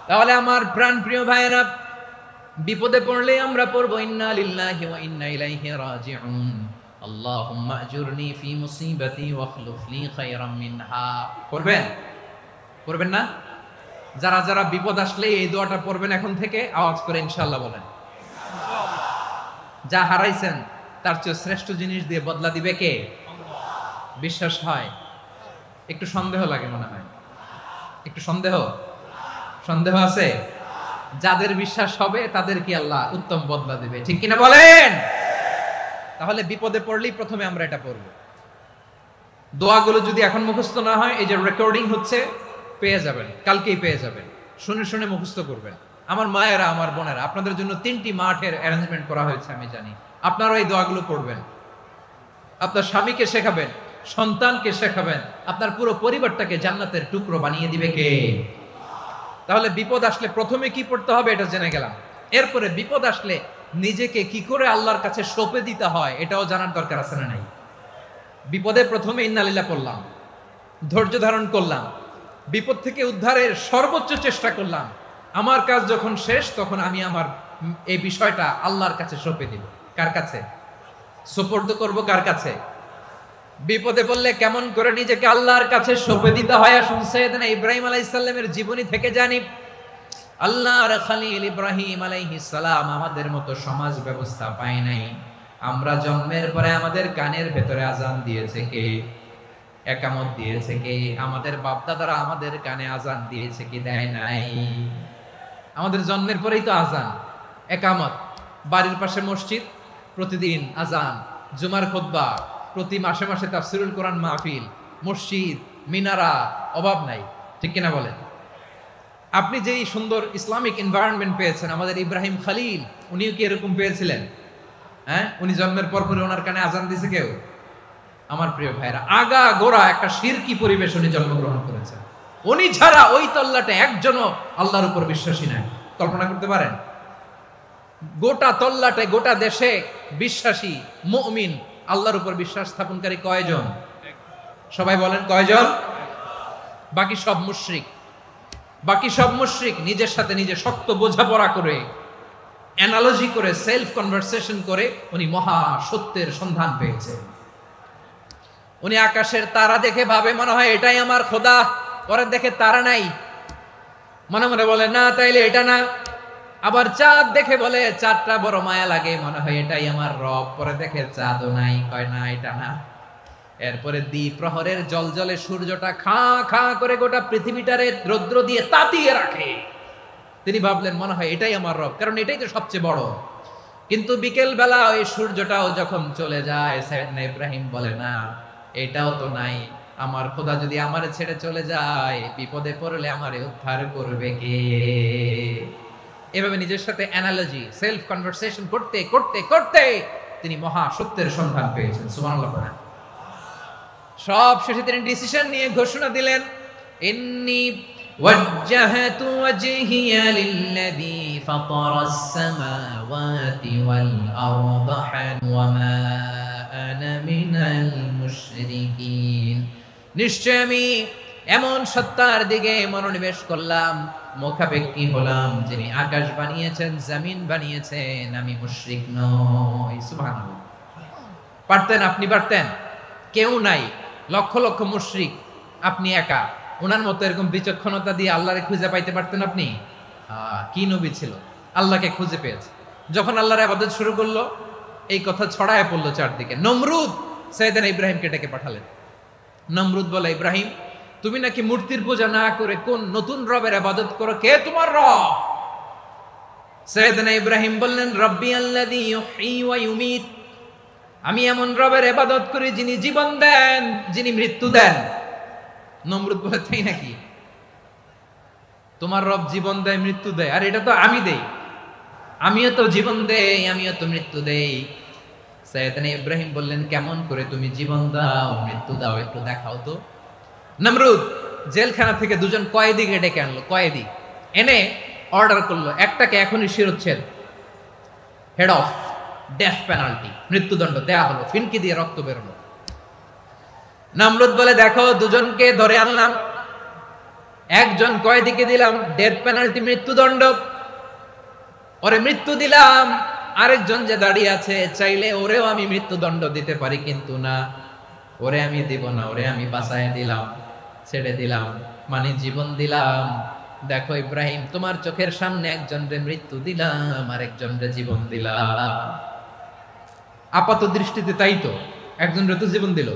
তাহলে আমার প্রাণ প্রিয় ভাইয়েরা, বিপদে পড়লে আমরা পড়ব ইন্না লিল্লাহি ওয়া ইন্না ইলাইহি রাজিউন, আল্লাহুম্মা আজুরনি ফি মুসিবাতি ওয়া আখলুফ লি খায়রাম মিনহা। পড়বেন? পড়বেন না? যারা যারা বিপদ আসলে এই দোয়াটা পড়বেন এখন থেকে আওয়াজ করে ইনশাআল্লাহ বলেন। যা হারাইছেন তার চেয়ে শ্রেষ্ঠ জিনিস দিয়ে বদলা দিবে কে? বিশ্বাস হয়? একটু সন্দেহ লাগে মনে হয়, একটু সন্দেহ আছে? যাদের বিশ্বাস হবে তাদের কি আল্লাহ উত্তম বদলা দিবে, ঠিক কিনা বলেন? তাহলে বিপদে পড়লেই প্রথমে আমরা এটা পড়ব। দোয়াগুলো যদি এখন মুখস্থ না হয়, এই যে রেকর্ডিং হচ্ছে পেয়ে যাবেন, কালকেই পেয়ে যাবেন, শুনে শুনে মুখস্থ করবেন। আমার মায়েরা, আমার বোনেরা, আপনাদের জন্য 3টি মাঠের অ্যারেঞ্জমেন্ট করা হয়েছে, আমি জানি। আপনারা এই দোয়াগুলো পড়বেন, আপনার স্বামীকে শেখাবেন, সন্তানকে শেখাবেন, আপনার পুরো পরিবারটাকে জান্নাতের টুকরো বানিয়ে দিবে কে? তাহলে বিপদ আসলে প্রথমে কি পড়তে হবে এটা জেনে গেলাম। এরপরে বিপদ আসলে নিজেকে কি করে আল্লাহর কাছে সঁপে দিতে হয় এটাও জানার দরকার আছে না নাই? বিপদে প্রথমে ইন্না লিল্লাহ পড়লাম, ধৈর্য ধারণ করলাম, বিপদ থেকে উদ্ধারের সর্বোচ্চ চেষ্টা করলাম। আমার কাজ যখন শেষ তখন আমি আমার এই বিষয়টা আল্লাহর কাছে সঁপে দিব। কার কাছে সুপর্দ করব? কার কাছে? বিপদে পড়লে কেমন করে নিজেকে আল্লাহর কাছে সঁপে দিতে হয় আসুন সাইয়েদনা ইব্রাহিম আলাইহিস সালামের জীবনী থেকে জানি। আল্লাহর খলিল ইব্রাহিম আলাইহিস সালাম আমাদের মতো সমাজ ব্যবস্থা পায় নাই। আমরা জন্মের পরে আমাদের কানের ভেতরে আজান দিয়েছে কে? একামত দিয়েছে কে? আমাদের বাপ দাদারা আমাদের কানে আজান দিয়েছে কি? দেয় নাই। আমাদের জন্মের পরেই তো আজান, একামত, বাড়ির পাশে মসজিদ, প্রতিদিন আজান, জুমার খুতবা, প্রতি মাসে মাসে তাফসিরুল কোরআন মাহফিল, মসজিদ, মিনারা, অভাব নাই, ঠিক কিনা বলেন? আপনি যেই সুন্দর ইসলামিক এনভায়রনমেন্ট পেয়েছেন, আমাদের ইব্রাহিম খলিল উনিও কি এরকম পেয়েছিলেন? হ্যাঁ, উনি জন্মের পর পরে ওনার কানে আজান দিয়েছে কেউ? আমার প্রিয় ভাইরা, আগা গোড়া একটা শিরকি পরিবেশ উনি জন্মগ্রহণ করেছেন। উনি ছাড়া ওই তল্লাটে একজনও আল্লাহর উপর বিশ্বাসী নাই। কল্পনা করতে পারেন? গোটা তল্লাটে, গোটা দেশে বিশ্বাসী মুমিন, আল্লাহর উপর বিশ্বাস স্থাপনকারী কয়জন? সবাই বলেন কয়জন? বাকি সব মুশরিক। বাকি সব মুশরিক নিজের সাথে নিজে শক্ত বোঝাপড়া করে, অ্যানালজি করে, সেলফ কনভারসেশন করে উনি মহা সত্যের সন্ধান পেয়েছে। উনি আকাশের তারা দেখে ভাবে মনে হয় এটাই আমার খোদা, পরে দেখে তারা নাই, মনে মনে বলে না তাইলে এটা না। আবার চাঁদ দেখে বলে চাঁদটা বড় মায়া লাগে, মনে হয় এটাই আমার রব, পরে দেখে চাঁদও নাই, কয় না এটা না। এরপরে দ্বীপ প্রহরের জলজলে সূর্যটা খা খা করে গোটা পৃথিবীটারে রৌদ্র দিয়ে তাতিয়ে রাখে। তিনি ভাবলেন মনে হয় এটাই আমার রব, কারণ এটাই তো সবচেয়ে বড়। কিন্তু বিকেল বেলা ওই সূর্যটাও যখন চলে যায়, সাইয়েদনা ইব্রাহিম বলে না এটাও তো নাই, আমার খোদা যদি আমারে ছেড়ে চলে যায়, বিপদে পড়লে আমারে উদ্ধার করবে কে? এভাবে নিজের সাথে অ্যানালজি, সেলফ কনভারসেশন করতে করতে করতে তিনি মহা সত্যের সন্ধান পেয়েছেন। সুবহানাল্লাহ পড়েন। সব শেষে তিনি ডিসিশন নিয়ে ঘোষণা দিলেন, ইন্নী ওয়াজ্জাহাতু ওয়াজহিয়া লিল্লাযী ফাতারাস সামাওয়াতি ওয়াল আরদা ওয়া মা আনা মিনাল মুশরিকিন। নিশ্চয় আমি এমন সত্তার দিকে মনোনিবেশ করলাম, মুখাপেক্ষী হলাম, যিনি আকাশ বানিয়েছেন, জমিন বানিয়েছেন, আমি মুশরিক নই। সুবহানাল্লাহ। পারতেন, আপনি পারতেন? কেউ নাই, লক্ষ লক্ষ মুশরিক, আপনি একা। ওনার মতো এরকম বিচক্ষণতা দিয়ে আল্লাহরে খুঁজে পাইতে পারতেন আপনি? কি নবী ছিল, আল্লাহকে খুঁজে পেয়েছে। যখন আল্লাহর ইবাদত শুরু করলো, এই কথা ছড়ায় পড়লো চারদিকে। নমরুদ সাইয়েদনা ইব্রাহিমকে ডেকে পাঠালেন। নমরুদ বলে, ইব্রাহিম, তুমি নাকি মূর্তির পূজা না করে কোন নতুন রবের ইবাদত করো, কে তোমার রব? সাইয়েদনা ইব্রাহিম বললেন, রব্বি আল্লাযী ইউহয়ী ওয়া ইউমীত, আমি এমন রবের ইবাদত করি যিনি জীবন দেন, যিনি মৃত্যু দেন। নমরুদ বলে, তাই নাকি? তোমার রব জীবন দেয়, মৃত্যু দেয়, আর এটা তো আমি দেই। আমিও তো জীবন দেই, আমিও তো মৃত্যু দেই। সাইয়েদনা ইব্রাহিম বললেন, কেমন করে তুমি জীবন দাও, মৃত্যু দাও, একটু দেখাও তো। নমরুদ জেলখানা থেকে দুজন কয়েদিকে ডেকে আনলো। কয়েদি এনে অর্ডার করলো, একটাকে এখনই শিরোচ্ছেদ, হেড অফ, ডেথ পেনাল্টি, মৃত্যুদণ্ড দেয়া হলো। ফিনকি দিয়ে রক্ত বেরোলো। নমরুদ বলে, দেখো, দুজনকে ধরে আনলাম, একজন কয়েদিকে দিলাম ডেথ পেনাল্টি, মৃত্যুদণ্ড, ওরে মৃত্যু দিলাম। আরেকজন যে দাঁড়িয়ে আছে, চাইলে ওরেও আমি মৃত্যুদণ্ড দিতে পারি, কিন্তু না, ওরে আমি দিব না, ওরে আমি বাঁচায় দিলাম, ছেড়ে দিলাম, মানে জীবন দিলাম। দেখো ইব্রাহিম, তোমার চোখের সামনে একজনরে মৃত্যু দিলাম, আরেকজনরে জীবন দিলাম। আপাত দৃষ্টিতে তাই তো, একজনরে তো জীবন দিল,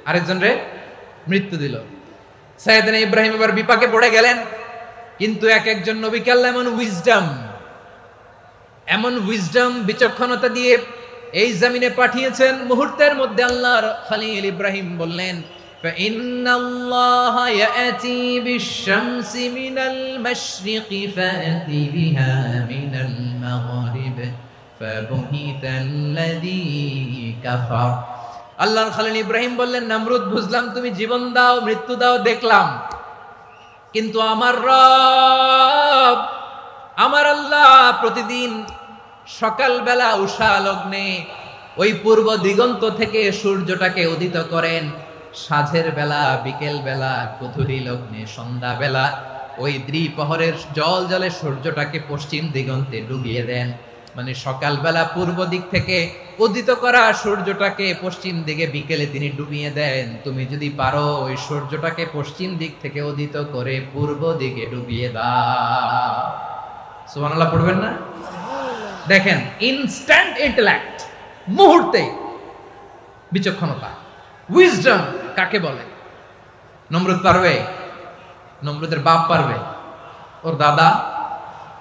আরেকজনরে মৃত্যু দিল। সাইয়েদনা ইব্রাহিম এবার বিপাকে পড়ে গেলেন। কিন্তু এক একজন নবীকে আল্লাহ এমন উইজডম, বিচক্ষণতা দিয়ে এই জমিনে পাঠিয়েছেন। মুহূর্তের মধ্যে আল্লাহর খলিল ইব্রাহিম বললেন, ফাইন্নাল্লাহা ইয়াতি বিশ-শামসি মিনাল মাশরিকি ফাতি বিহা মিনাল মাগরিব ফাবুহিতাল্লাযী কাফার। আল্লাহর খলিল ইব্রাহিম বললেন, নমরুদ, বুঝলাম তুমি জীবন দাও, মৃত্যু দাও, দেখলাম, কিন্তু আমার রব, আমার আল্লাহ প্রতিদিন সকালবেলা উষা লগ্নে ওই পূর্ব দিগন্ত থেকে সূর্যটাকে উদিত করেন, সাঁঝের বেলা, বিকেল বেলা, গধূলি লগ্নে, সন্ধ্যা বেলা ওই দ্বিপ্রহরের জল জলে সূর্যটাকে পশ্চিম দিগন্তে ডুবিয়ে দেন। মানে সকালবেলা পূর্ব দিক থেকে উদিত করা সূর্যটাকে পশ্চিম দিকে বিকেলে তিনি ডুবিয়ে দেন। তুমি যদি পারো ওই সূর্যটাকে পশ্চিম দিক থেকে উদিত করে পূর্ব দিকে ডুবিয়ে দাও। সুবহানাল্লাহ পড়বেন না? দেখেন, ইনস্ট্যান্ট ইন্টেলেক্ট, মুহূর্তে বিচক্ষণতা, উইজডম কাকে বলে? নমরুদ পারবে? নমরুদের বাপ পারবে? ওর দাদা,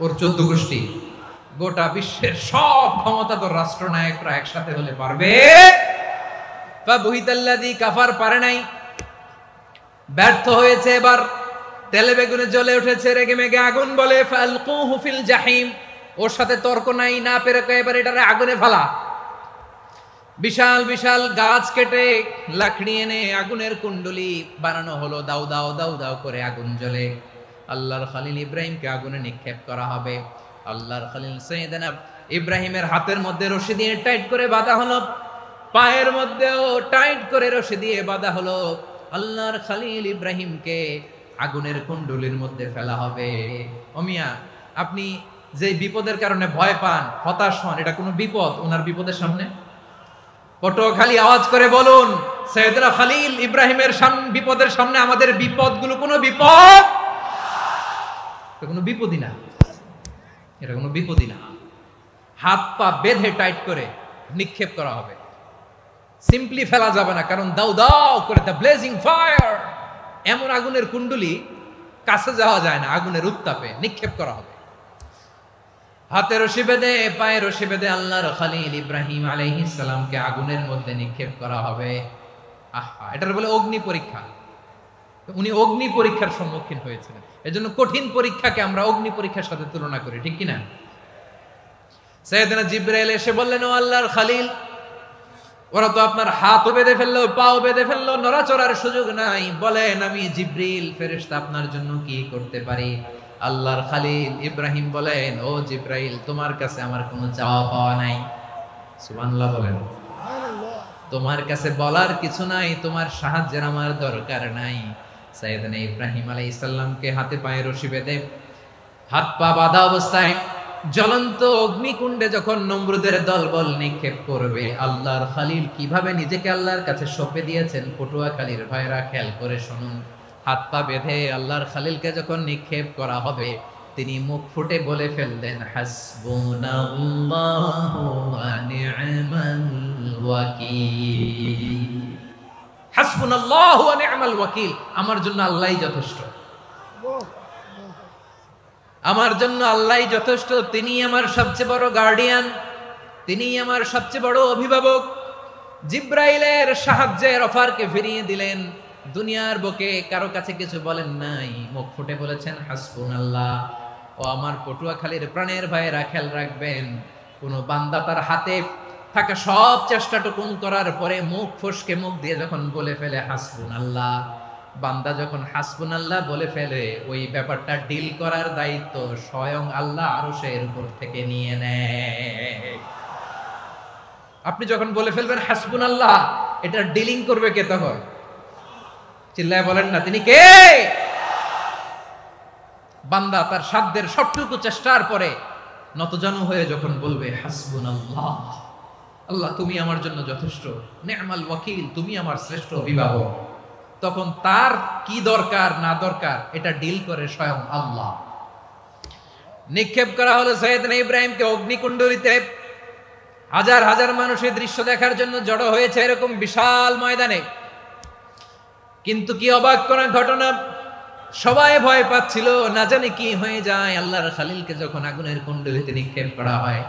ওর 14 গোষ্ঠী, গোটা বিশ্বের সব ক্ষমতাধর রাষ্ট্রনায়করা একসাথে হলে পারবে? ফাবুহিতাল্লাযী কাফার পারে নাই, ব্যর্থ হয়েছে। এবার তেলে বেগুনে জ্বলে উঠেছে, রেগে মেগে আগুন বলে, ফালকুহু ফিল জাহিম। ওর সাথে তর্ক নাই, না পেরে এবার এটারে আগুনে ফেলা। বিশাল বিশাল গাছ কেটে লাকড়ি এনে আগুনের কুণ্ডলি বানানো হলো, দাও দাও দাও দাও করে আগুন জ্বলে। আল্লাহর খলিল ইব্রাহিমকে আগুনে নিক্ষেপ করা হবে। আল্লাহর খলিল সাইয়েদনা ইব্রাহিমের হাতের মধ্যে রশি দিয়ে টাইট করে বাঁধা হলো, পায়ের মধ্যেও টাইট করে রশি দিয়ে বাঁধা হলো। আল্লাহর খলিল ইব্রাহিমকে আগুনের কুণ্ডলির মধ্যে ফেলা হবে। ও মিয়া, আপনি যে বিপদের কারণে ভয় পান, হতাশ হন, এটা কোনো বিপদ ওনার বিপদের সামনে? পটুয়াখালী আওয়াজ করে বলুন, সাইয়েদনা খলিল ইব্রাহিমের বিপদের সামনে আমাদের বিপদগুলো কোনো বিপদ? এটা কোনো বিপদই না, এটা কোনো বিপদই না। হাত পা বেঁধে টাইট করে নিক্ষেপ করা হবে, সিম্পলি ফেলা যাবে না, কারণ দাও দাও করে দ্য ব্লেজিং ফায়ার, এমন আগুনের কুণ্ডলি, কাছে যাওয়া যায় না, আগুনের উত্তাপে নিক্ষেপ করা হবে। হাতে রশি বেঁধে, পায়ে রশি বেঁধে আল্লাহর খলিল ইব্রাহিম আলাইহিস সালামকে আগুনের মধ্যে নিক্ষেপ করা হবে। আহা, এটার বলে অগ্নি পরীক্ষা। উনি অগ্নি পরীক্ষার সম্মুখীন হয়েছিলেন। এজন্য কঠিন পরীক্ষাকে আমরা অগ্নি পরীক্ষার সাথে তুলনা করি, ঠিক কিনা? সাইয়েদনা জিবরাইল এসে বললেন, ও আল্লাহর খলিল, ওরা তো আপনার হাতও বেঁধে ফেললো, পাও বেঁধে ফেললো, নড়াচড়ার সুযোগ নাই, বলেন আমি জিবরিল ফেরেশতা আপনার জন্য কি করতে পারি? আল্লাহর খলিল ইব্রাহিম বলেন, ও জিবরাইল, তোমার কাছে আমার কোনো চাওয়া পাওয়া নাই। সুবহানাল্লাহ বলেন। তোমার কাছে বলার কিছু নাই, তোমার সাহায্যের আমার দরকার নাই। সাইয়েদনা ইব্রাহিম আলাইহিস সালামকে হাতে পায়ে রশি বেঁধে হাত পা বাঁধা অবস্থায় জ্বলন্ত অগ্নিকুণ্ডে যখন নমরুদের দলবল নিক্ষেপ করবে, আল্লাহর খলিল কিভাবে নিজেকে আল্লাহর কাছে সঁপে দিয়েছেন পটুয়াখালীর ভাইরা খেয়াল করে শুনুন। হাত পা বেঁধে আল্লাহর খলিলকে যখন নিক্ষেপ করা হবে, তিনি মুখ ফুটে বলে ফেললেন, হাসবুনাল্লাহু ওয়া নি'মাল ওয়াকিল। হাসবুনাল্লাহু ওয়া নি'মাল ওয়াকিল, আমার জন্য আল্লাহই যথেষ্ট, আমার জন্য আল্লাহই যথেষ্ট। তিনি আমার সবচেয়ে বড় গার্ডিয়ান, তিনি আমার সবচেয়ে বড় অভিভাবক। জিব্রাইলের সাহায্যের অফারকে ফিরিয়ে দিলেন। দুনিয়ার বুকে কারো কাছে কিছু বলেন নাই, মুখ ফুটে বলেছেন হাসবুনাল্লাহ। ও আমার পটুয়াখালীর প্রাণের ভাইয়েরা খেয়াল রাখবেন, কোন বান্দা তার হাতে থাকা সব চেষ্টাটুকুন করার পরে মুখ ফসকে মুখ দিয়ে যখন বলে ফেলে হাসবুনাল্লাহ, বান্দা যখন হাসবুনাল্লাহ বলে ফেলে, ওই ব্যাপারটা ডিল করার দায়িত্ব স্বয়ং আল্লাহ আরশের উপর থেকে নিয়ে নেয়। আপনি যখন বলে ফেলবেন হাসবুনাল্লাহ, এটা ডিলিং করবে কে তখন? চিল্লায় বলেন না, তিনি কে? বান্দা তার সাধ্যের সবটুকু চেষ্টার পরে নতজানু হয়ে যখন বলবে হাসবুনাল্লাহ, আল্লাহ তুমি আমার জন্য যথেষ্ট, নি'মাল ওয়াকিল, তুমি আমার শ্রেষ্ঠ অভিভাবক, তখন তার কি দরকার না দরকার এটা ডিল করে স্বয়ং আল্লাহ। নিক্ষেপ করা হলো সাইয়েদনা ইব্রাহিমকে অগ্নিকুণ্ডলিতে। হাজার হাজার মানুষ এই দৃশ্য দেখার জন্য জড়ো হয়েছে এরকম বিশাল ময়দানে। কিন্তু কি অবাক করা ঘটনা, সবাই ভয় পাচ্ছিল, না জানি কি হয়ে যায়। আল্লাহর খলিলকে যখন আগুনের কুণ্ডলিতে নিক্ষেপ করা হয়,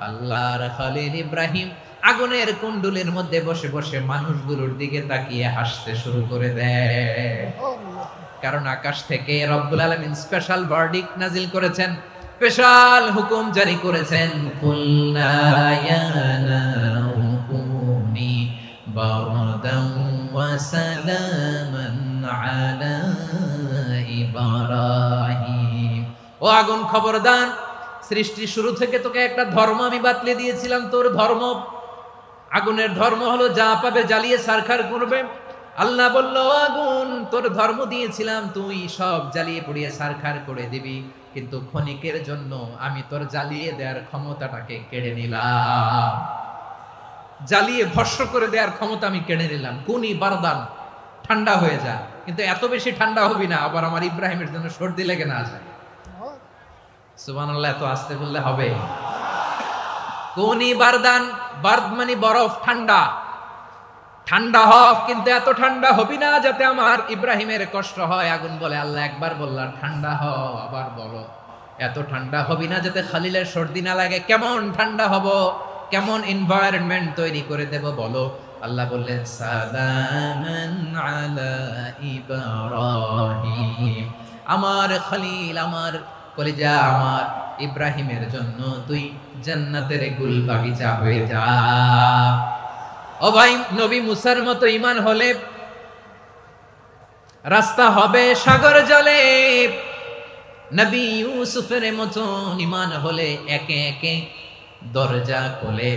আল্লাহর খলিল ইব্রাহিম আগুনের কুণ্ডুলের মধ্যে বসে বসে মানুষগুলোর দিকে তাকিয়ে হাসতে শুরু করে দেয়। কারণ আকাশ থেকে রব্বুল আলামিন স্পেশাল ভার্ডিক্ট নাজিল করেছেন, স্পেশাল হুকুম জারি করেছেন, কুলনা ইয়া নারু কুনি বারদান ওয়া সালামান আলা ইব্রাহিম। ও আগুন খবরদার, সৃষ্টির শুরু থেকে তোকে একটা ধর্ম আমি বাতলে দিয়েছিলাম, তোর ধর্ম, আগুনের ধর্ম হলো যা পাবে জ্বালিয়ে ছারখার করবে। আল্লাহ বলল, আগুন তোর ধর্ম দিয়েছিলাম, তুই সব জ্বালিয়ে পুড়িয়ে ছারখার করে দিবি, কিন্তু ক্ষণিকের জন্য আমি তোর জ্বালিয়ে দেওয়ার ক্ষমতাটাকে কেড়ে নিলাম, জ্বালিয়ে ভস্ম করে দেওয়ার ক্ষমতা আমি কেড়ে নিলাম। কুনি বারদান, ঠান্ডা হয়ে যা, কিন্তু এত বেশি ঠান্ডা হবি না আবার আমার ইব্রাহিমের জন্য সর্দি লেগে না যায়। সুবহানাল্লাহ, এত আস্তে বললে হবে? কুনি বারদান, বারদ মানে বরফ, ঠান্ডা, ঠান্ডা হোক, কিন্তু এত ঠান্ডা হবি না যাতে আমার ইব্রাহিমের কষ্ট হয়। আগুন বলে, আল্লাহ একবার বললাম ঠান্ডা হ, আবার বলো এত ঠান্ডা হবি না যাতে খলিলের সর্দি না লাগে। কেমন ঠান্ডা হব, কেমন এনভায়রনমেন্ট তৈরি করে দেব বলো? আল্লাহ বললেন, সালামান আলা ইব্রাহিম, আমার খলিল, আমার কলিজা, আমার ইব্রাহিমের জন্য তুই জান্নাতের গুল বাগিচা হয়ে যা। ও ভাই, নবী মুসার মতো ঈমান হলে রাস্তা হবে সাগর জলে, নবী ইউসুফের মতো ঈমান হলে একে একে দরজা খোলে।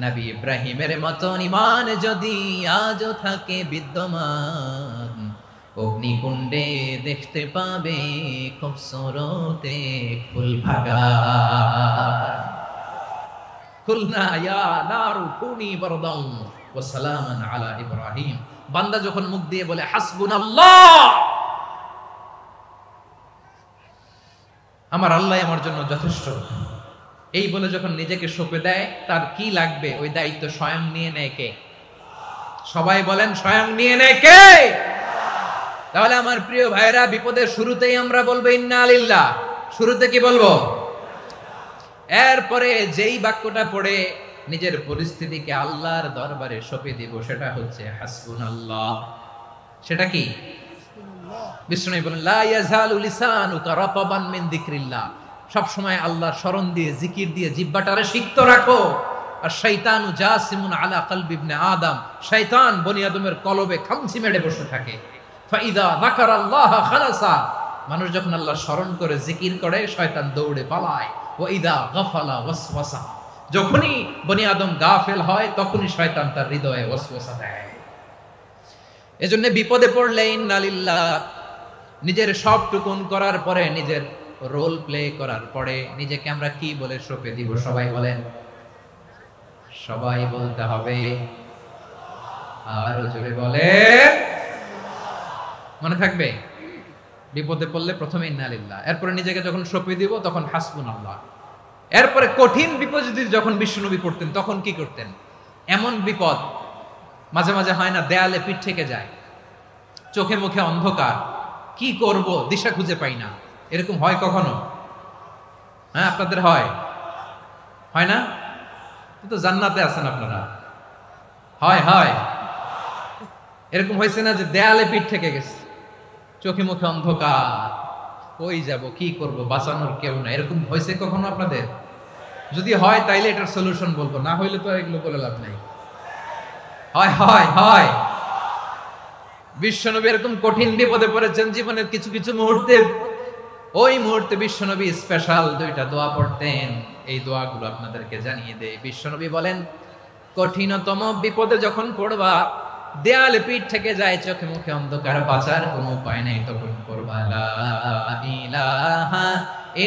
নবী ইব্রাহিমের মতো ঈমান যদি আজও থাকে বিদ্যমান, অগ্নিকুণ্ডে দেখতে পাবে খুবসুরতে ফুল ভাগা। কুলনা ইয়া নারু কুনি বারদান ওয়া সালামান আলা ইব্রাহিম। বান্দা যখন মুখ দিয়ে বলে হাসবুনাল্লাহ, আমার আল্লাহ আমার জন্য যথেষ্ট, এই বলে যখন নিজেকে সঁপে দেয়, তার কি লাগবে ওই দায়িত্ব স্বয়ং নিয়ে নেয় কে? সবাই বলেন, স্বয়ং নিয়ে নেয় কে? তাহলে আমার প্রিয় ভাইরা, বিপদের শুরুতেই আমরা বলবো ইন্না লিল্লাহ। শুরুতে কি বলবো? এরপরে যেই বাক্যটা পড়ে নিজের পরিস্থিতিকে আল্লাহর দরবারে সঁপে দিব, সেটা হচ্ছে হাসবুনাল্লাহ। সেটা কি? বিষ্ণু বলেন লা ইয়াজালু লিসানুকা রাতাবান মিন যিকরিল্লাহ, সব সময় আল্লাহর স্মরণ দিয়ে জিকির দিয়ে জিহ্বাটারে সিক্ত রাখো। আর শয়তানু জাসিমুন আলা কলবি ইবনে আদম, শয়তান বনি আদমের কলবে খামচি মেরে বসে থাকে। ফাইদা যাকারাল্লাহ খালাসা, মানুষ যখন আল্লাহর স্মরণ করে জিকির করে শয়তান দৌড়ে পালায়। ওয়া ইদা গাফালা ওয়াসওয়াসা, যখনই বনি আদম গাফেল হয় তখনই শয়তান তার হৃদয়ে ওয়াসওয়াসা দেয়। এজন্য বিপদে পড়লে ইন্না লিল্লাহ, নিজের সবটুকুন করার পরে, নিজের রোল প্লে করার পরে নিজেকে আমরা কি বলে সঁপে দিব? সবাই বলেন, সবাই বলতে হবে। আরো জোরে বলে, মনে থাকবে? বিপদে পড়লে প্রথমে ইন্না লিল্লাহ, এরপরে নিজেকে যখন সঁপে দিব তখন হাসবুনাল্লাহ। এরপরে কঠিন বিপদ যদি যখন বিশ্বনবী পড়তেন তখন কি করতেন? এমন বিপদ মাঝে মাঝে হয় না, দেয়ালে পিঠ থেকে যায়, চোখে মুখে অন্ধকার, কি করব দিশা খুঁজে পাই না, এরকম হয় কখনো? হ্যাঁ, আপনাদের হয়? হয় না? তো জান্নাতে আছেন আপনারা। হয় হয়, এরকম হয়েছে না যে দেয়ালে পিঠ থেকে গেছে, চোখে মুখে অন্ধকার, কই যাব, কি করব, বাঁচানোর কেউ না, এরকম হয়েছে কখনো আপনাদের? যদি হয় তাইলে এটার সলিউশন বলবো, না হইলে তো এগুলো বলে লাভ নাই। হয় হয় হয়, বিশ্বনবী এরকম কঠিন বিপদে পড়েছেন জীবনের কিছু কিছু মুহূর্তে। ওই মুহূর্তে বিশ্বনবী স্পেশাল দুইটা দোয়া পড়তেন, এই দোয়াগুলো আপনাদেরকে জানিয়ে দেয়। বিশ্বনবী বলেন, কঠিনতম বিপদে যখন পড়বা, দেয়ালে পিঠ থেকে যায়, চোখে মুখে অন্ধকার, বাঁচার কোনো উপায় নেই, তখন পড়বা লা ইলাহা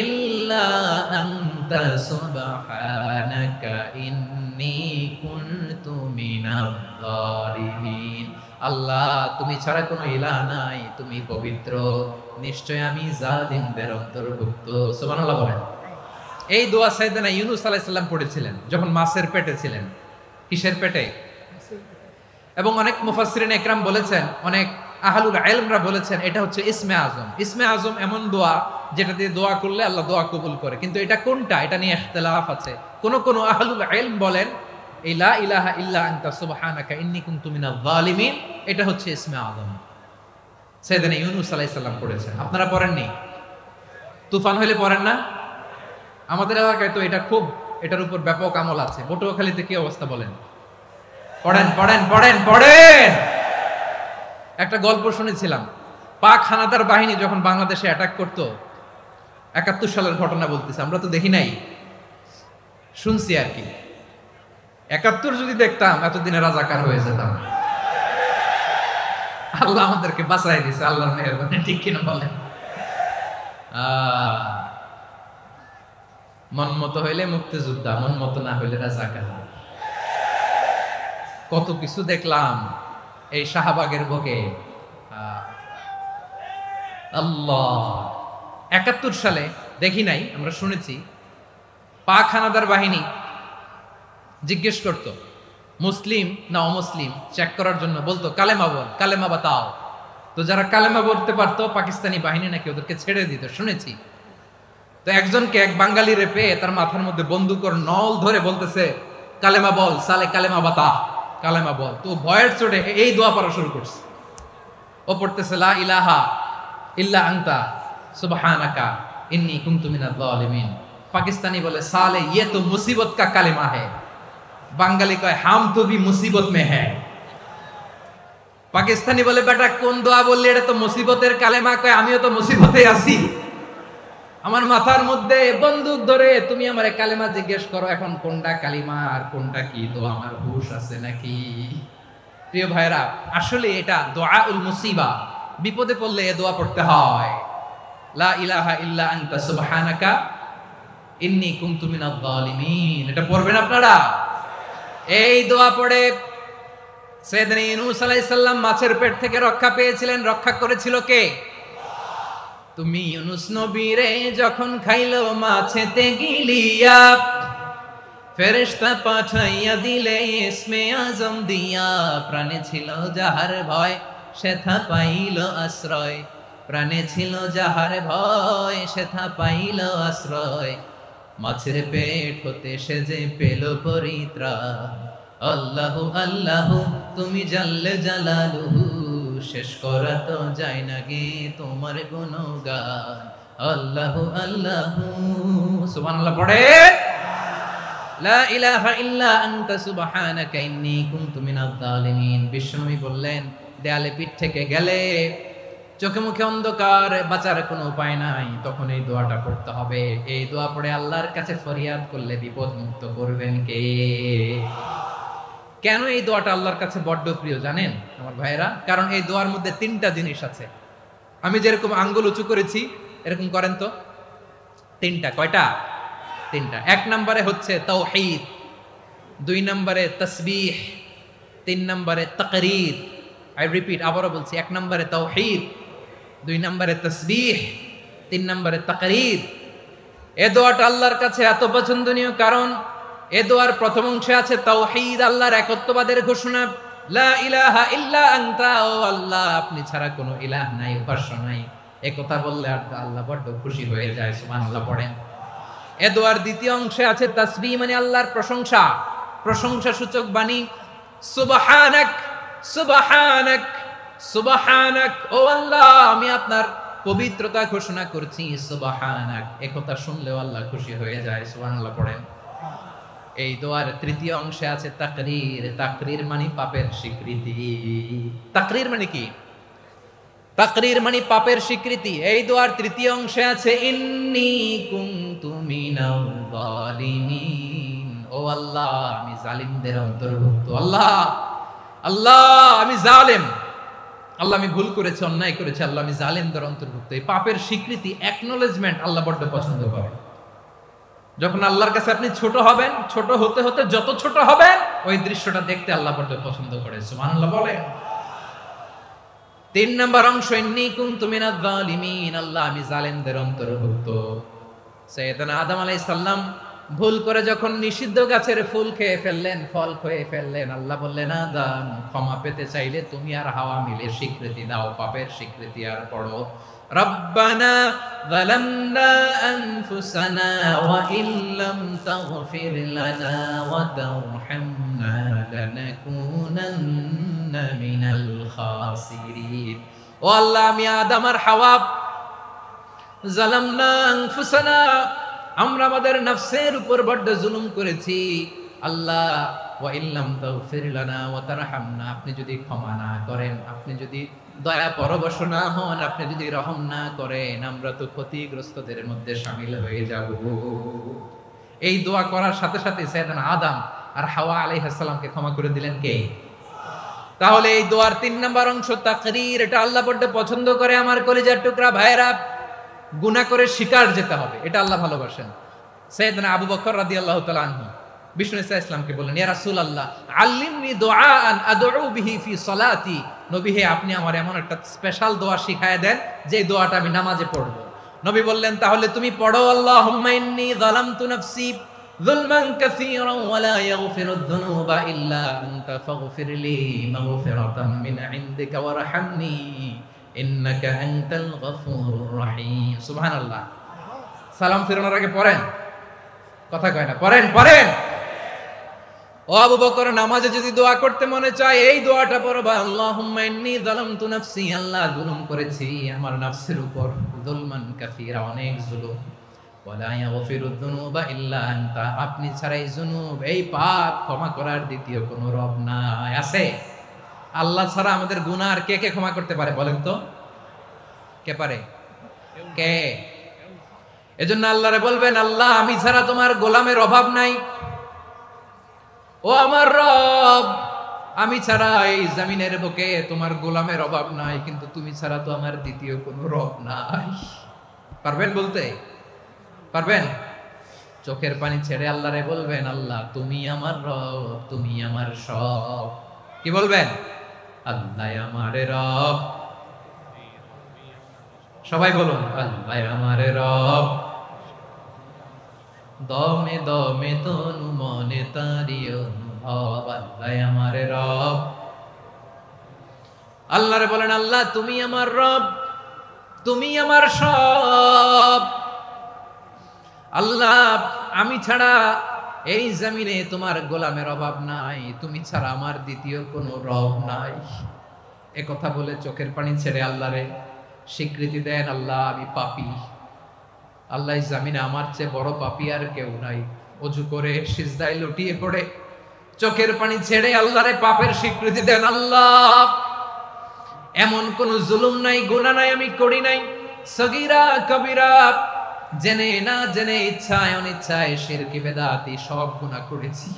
ইল্লা আনতা সুবহানাকা ইন্নী কুনতু মিনাজ জালিমিন। আল্লাহ, তুমি ছাড়া কোনো ইলাহ নাই, তুমি পবিত্র, নিশ্চয় আমি জালিমদের অন্তর্ভুক্ত। সুবহানাল্লাহ বলেন। এই দোয়া সাইয়েদনা ইউনূস আলাইহিস সালাম পড়েছিলেন যখন মাছের পেটে ছিলেন। কিসের পেটে? এবং অনেক মুফাসসিরিন একরাম বলেছেন, অনেক আহলুল ইলমরা বলেছেন এটা হচ্ছে ইসমে আজম। ইসমে আজম এমন দোয়া যেটা দিয়ে দোয়া করলে আল্লাহ দোয়া কবুল করে, কিন্তু এটা কোনটা এটা নিয়ে ইখতিলাফ আছে। কোন আহলুল ইলম বলেন এই লা ইলাহা ইল্লা আনতা সুবহানাকা ইন্নী কুনতু মিনাজ জালিমিন, এটা হচ্ছে ইসমে আজম। সাইয়েদনা ইউনূস আলাইহিস সালাম পড়েছেন, আপনারা পড়েননি? তুফান হইলে পড়েন না? আমাদের এলাকায় তো এটা খুব, এটার উপর ব্যাপক আমল আছে। পটুয়াখালীতে কি অবস্থা বলেন? পড়েন পড়েন পড়েন পড়েন। একটা গল্প শুনেছিলাম, পাক হানাদার বাহিনী যখন বাংলাদেশে অ্যাটাক করতো, ৭১ সালের ঘটনা বলতেছে, আমরা তো দেখি নাই, শুনছি আর কি। ৭১ যদি দেখতাম এতদিনে রাজাকার হয়ে যেতাম। আল্লাহ আমাদেরকে বাঁচাই দিয়েছে, আল্লাহর মেহেরবানি, ঠিক কিনা বলেন? মন মতো হইলে মুক্তিযোদ্ধা, মন মতো না হইলে রাজাকার। কত কিছু দেখলাম এই শাহবাগের বুকে। আল্লাহ, ৭১ সালে দেখি নাই, আমরা শুনেছি পাক হানাদার বাহিনী জিজ্ঞেস করত মুসলিম না অমুসলিম চেক করার জন্য, বলতো কালেমা বল, কালেমা বাতাও। তো যারা কালেমা বলতে পারতো পাকিস্তানি বাহিনী নাকি ওদেরকে ছেড়ে দিত, শুনেছি। তো একজনকে, এক বাঙালিরে পেয়ে তার মাথার মধ্যে বন্দুকর নল ধরে বলতেছে কালেমা বল, সালে কালেমা বাতা, কালেমা বল। তো ভয়ের চোটে এই দোয়া পড়া শুরু করছে। ও পড়তেছে লা ইলাহা ইল্লা আনতা সুবহানাকা ইন্নী কুনতু মিনাজ জালিমিন। পাকিস্তানি বলে সালে ইয়ে তো মুসিবত কা কালেমা है। বাঙালি কয় হাম তো ভি মুসিবত মে है। পাকিস্তানি বলে বেটা কোন দোয়া বললি, এটা তো মুসিবতের কালেমা। কয় আমিও তো মুসিবতে আছি, আমার মাথার মধ্যে বন্দুক ধরে তুমি আমারে কালেমা জিজ্ঞেস করো, এখন কোনটা কালিমা আর কোনটা কি, তো আমার হুশ আছে নাকি? প্রিয় ভাইরা, আসলে এটা দুআউল মুসিবা, বিপদে পড়লে এই দোয়া পড়তে হয়, লা ইলাহা ইল্লা আনতা সুবহানাকা ইন্নী কুনতু মিনাজ জালিমিন। এটা পড়বেন আপনারা। এই দোয়া পড়ে সাইয়েদনা ইউনূস আলাইহিস সালাম মাছের পেট থেকে রক্ষা পেয়েছিলেন। রক্ষা করেছিল কে? তুমি ইউনূস নবীরে যখন খাইলো মাছেতে গিলিয়া, ফেরেশতা পাঠাইয়া দিলে ইসমে আজম দিয়া। প্রাণে ছিল যাহার ভয় সেথা পাইল আশ্রয়, প্রাণে ছিল যাহার ভয় সেথা পাইল আশ্রয়। মাছের পেট হতে সে যে পেল পরিত্রাণ। আল্লাহু আল্লাহু তুমি জাল্লে জালালুহু শেষ করা তো যায় না গে তোমার গুণগান আল্লাহু আল্লাহু সুবহানাল্লাহ পড়ে লা ইলাহা ইল্লা আনতা সুবহানাকা ইন্নী কুনতু মিনাজ জালিমিন। বিশ্বনবী বললেন দেয়ালে পিঠ থেকে গেলে চোখে মুখে অন্ধকার, বাঁচার কোনো উপায় নাই, তখন এই দোয়াটা পড়তে হবে। এই দোয়া পড়ে আল্লাহর কাছে ফরিয়াদ করলে বিপদ মুক্ত করবেন কে? কেন এই দোয়াটা আল্লাহর কাছে বড্ড প্রিয় জানেন আমার ভাইয়েরা? কারণ এই দোয়ার মধ্যে তিনটা জিনিস আছে। আমি যেরকম আঙ্গুল উঁচু করেছি এরকম করেন তো। তিনটা। কয়টা? তিনটা। এক নম্বরে হচ্ছে তাওহীদ, দুই নম্বরে তাসবিহ, তিন নম্বরে তাকরীর। আই রিপিট, আবারও বলছি, এক নম্বরে তাওহীদ, দুই নম্বরে তাসবিহ, তিন নম্বরে তাকরীর। এ দোয়াটা আল্লাহর কাছে এত পছন্দনীয় কারণ এ দোয়ার প্রথম অংশে আছে তাওহীদ, আল্লাহর একত্ববাদের ঘোষণা। লা ইলাহা ইল্লা আনতা, ও আল্লাহ আপনি ছাড়া কোনো ইলাহ নাই, উপাস্য নাই। এ কথা বললে আল্লাহ বড্ড খুশি হয়ে যায়। সুবহানাল্লাহ পড়েন। এ দোয়ার দ্বিতীয় অংশে আছে তাসবিহ, মানে আল্লাহর প্রশংসা, প্রশংসা সূচক বাণী। সুবহানাক সুবহানাক সুবহানাক, ও আল্লাহ আমি আপনার পবিত্রতা ঘোষণা করছি। সুবহানাক, এ কথা শুনলেও আল্লাহ খুশি হয়ে যায়। সুবহানাল্লাহ পড়েন। এই দোয়ার তৃতীয় অংশে আছে তাকরীর। তাকরীর মানে পাপের স্বীকৃতি। তাকরীর মানে কি? তাকরীর মানে পাপের স্বীকৃতি। এই দোয়ার তৃতীয় অংশে আছে ইন্নী কুনতু মিনাল জালিমিন, ও আল্লাহ আমি জালিমদের অন্তর্ভুক্ত। আল্লাহ আল্লাহ আমি জালেম, আল্লাহ আমি ভুল করেছি, অন্যায় করেছি, আল্লাহ আমি জালেমদের অন্তর্ভুক্ত। এই পাপের স্বীকৃতি, অ্যাকনোলেজমেন্ট আল্লাহ বড্ড পছন্দ করে। যখন আল্লাহর কাছে আপনি ছোট হবেন, ছোট হতে হতে যত ছোট হবেন ওই দৃশ্যটা দেখতে আল্লাহ বড্ড পছন্দ করে। সুবহানাল্লাহ বলে। তিন নম্বর অংশ ইন্নী কুনতু মিনাজ জালিমিন, আল্লাহ আমি জালেমদের অন্তর্ভুক্ত। সাইয়েদনা আদম আলাইহিস সালাম ভুল করে যখন নিষিদ্ধ গাছের ফুল খেয়ে ফেললেন, ফল খেয়ে ফেললেন, আল্লাহ বললেন আদম ক্ষমা পেতে চাইলে তুমি আর হাওয়া মিলে স্বীকৃতি দাও, পাপের স্বীকৃতি আর পড়ো রব্বানা যালামনা আনফুসানা ওয়া ইল্লাম তাগফির লানা ওয়া তারহামনা লানাকুনান্না মিনাল খাসিরিন। ও আল্লাহ আমি আদম আর হাওয়া যালামনা আনফুসানা, আমরা আমাদের নফসের উপর বড্ড জুলুম করেছি। আল্লাহ ওয়া ইল্লাম তাগফির লানা ওয়া তারহামনা, আপনি যদি ক্ষমা না করেন, আপনি যদি দয়া পরবশ না হন, আপনি যদি রহম না করেন, আমরা তো ক্ষতিগ্রস্তদের মধ্যে শামিল হয়ে যাব। এই দোয়া করার সাথে সাথে সাইয়েদনা আদম আর হাওয়া আলাইহিস সালামকে ক্ষমা করে দিলেন কে? তাহলে এই দোয়ার তিন নম্বর অংশ তাকরীর, এটা আল্লাহ বড্ড পছন্দ করে। আমার কলিজার টুকরা ভাইরা, গুনাহ করে শিকার যেতে হবে, এটা আল্লাহ ভালোবাসেন। সাইয়েদনা আবু বকর রাদিয়াল্লাহু তাআলা আনহু বিষ্ণু ইসলামকে বললেন, ইয়া রাসূলুল্লাহ আল্লিমনি দুআআন আদউ বিহি ফি সালাতি, নবী হে আপনি আমার এমন একটা স্পেশাল দোয়া শিখায় দেন যে দোয়াটা আমি নামাজে পড়ব। নবী বললেন তাহলে তুমি পড়ো আল্লাহুম্মা ইন্নী যালামতু নাফসি যুলমান কাসীরান ওয়া লা ইয়াগফিরুয যুনুবা ইল্লা আনতা ফাগফিরলি মাগফিরাতাম মিন ইনদিকা ওয়ারহামনি ইন্নাকা আনতাল গফুরুর রহিম। সুবহানাল্লাহ। সালাম ফিরানোর আগে পড়েন, কথা কয় না, পড়েন পড়েন। ও আবু বকর, নামাজে যদি দোয়া করতে মনে চায় এই দোয়াটা পড়বা, আল্লাহুম্মা ইন্নী যালামতু নাফসি, আল্লাহ জুলুম করেছি আমার নফসের উপর, যুলমান কাসীরা, অনেক জুলুম, ওয়া লা ইয়াগফিরুয যুনুবা ইল্লা আনতা, আপনি ছাড়া এই জুনুব, এই পাপ ক্ষমা করার দ্বিতীয় কোনো রব নাই। আছে? আল্লাহ ছাড়া আমাদের গুনাহ আর কে কে ক্ষমা করতে পারে বলেন তো? কে পারে? কে? এজন্য আল্লাহরে বলবেন, আল্লাহ আমি ছাড়া তোমার গোলামের অভাব নাই, ও আমার রব আমি ছাড়া এই জমিনের বুকে তোমার গোলামের অভাব নাই, কিন্তু তুমি ছাড়া তো আমার দ্বিতীয় কোনো রব নাই। পারবেন বলতে? পারবেন? চোখের পানি ছেড়ে আল্লাহরে বলবেন, আল্লাহ তুমি আমার রব, তুমি আমার সব। কি বলবেন? আল্লাহ আমার রব। সবাই বলুন, আল্লাহ আমার রব, দমে দমে তনু মনে তারি অনুভব, আল্লাহ আমার রব। আল্লাহরে বলেন, আল্লাহ তুমি আমার রব, তুমি আমার সব। আল্লাহ আমি ছাড়া এই জমিনে তোমার গোলামের অভাব নাই, তুমি ছাড়া আমার দ্বিতীয় কোনো রব নাই। একথা বলে চোখের পানি ছেড়ে আল্লাহরে স্বীকৃতি দেন, আল্লাহ আমি পাপী, আল্লাহ জামিনে আমার চেয়ে বড় পাপী আর কেউ নাই। অজু করে সিজদায় লুটিয়ে পড়ে চোখের পানি ছেড়ে আল্লাহরে পাপের স্বীকৃতি দেন, আল্লাহ এমন কোন জুলুম নাই, গুনাহ নাই আমি করি নাই, সগীরা কবিরা, জেনে না জেনে, ইচ্ছায় অনিচ্ছায়, শিরকি বেদাতি সব গুনাহ করেছি।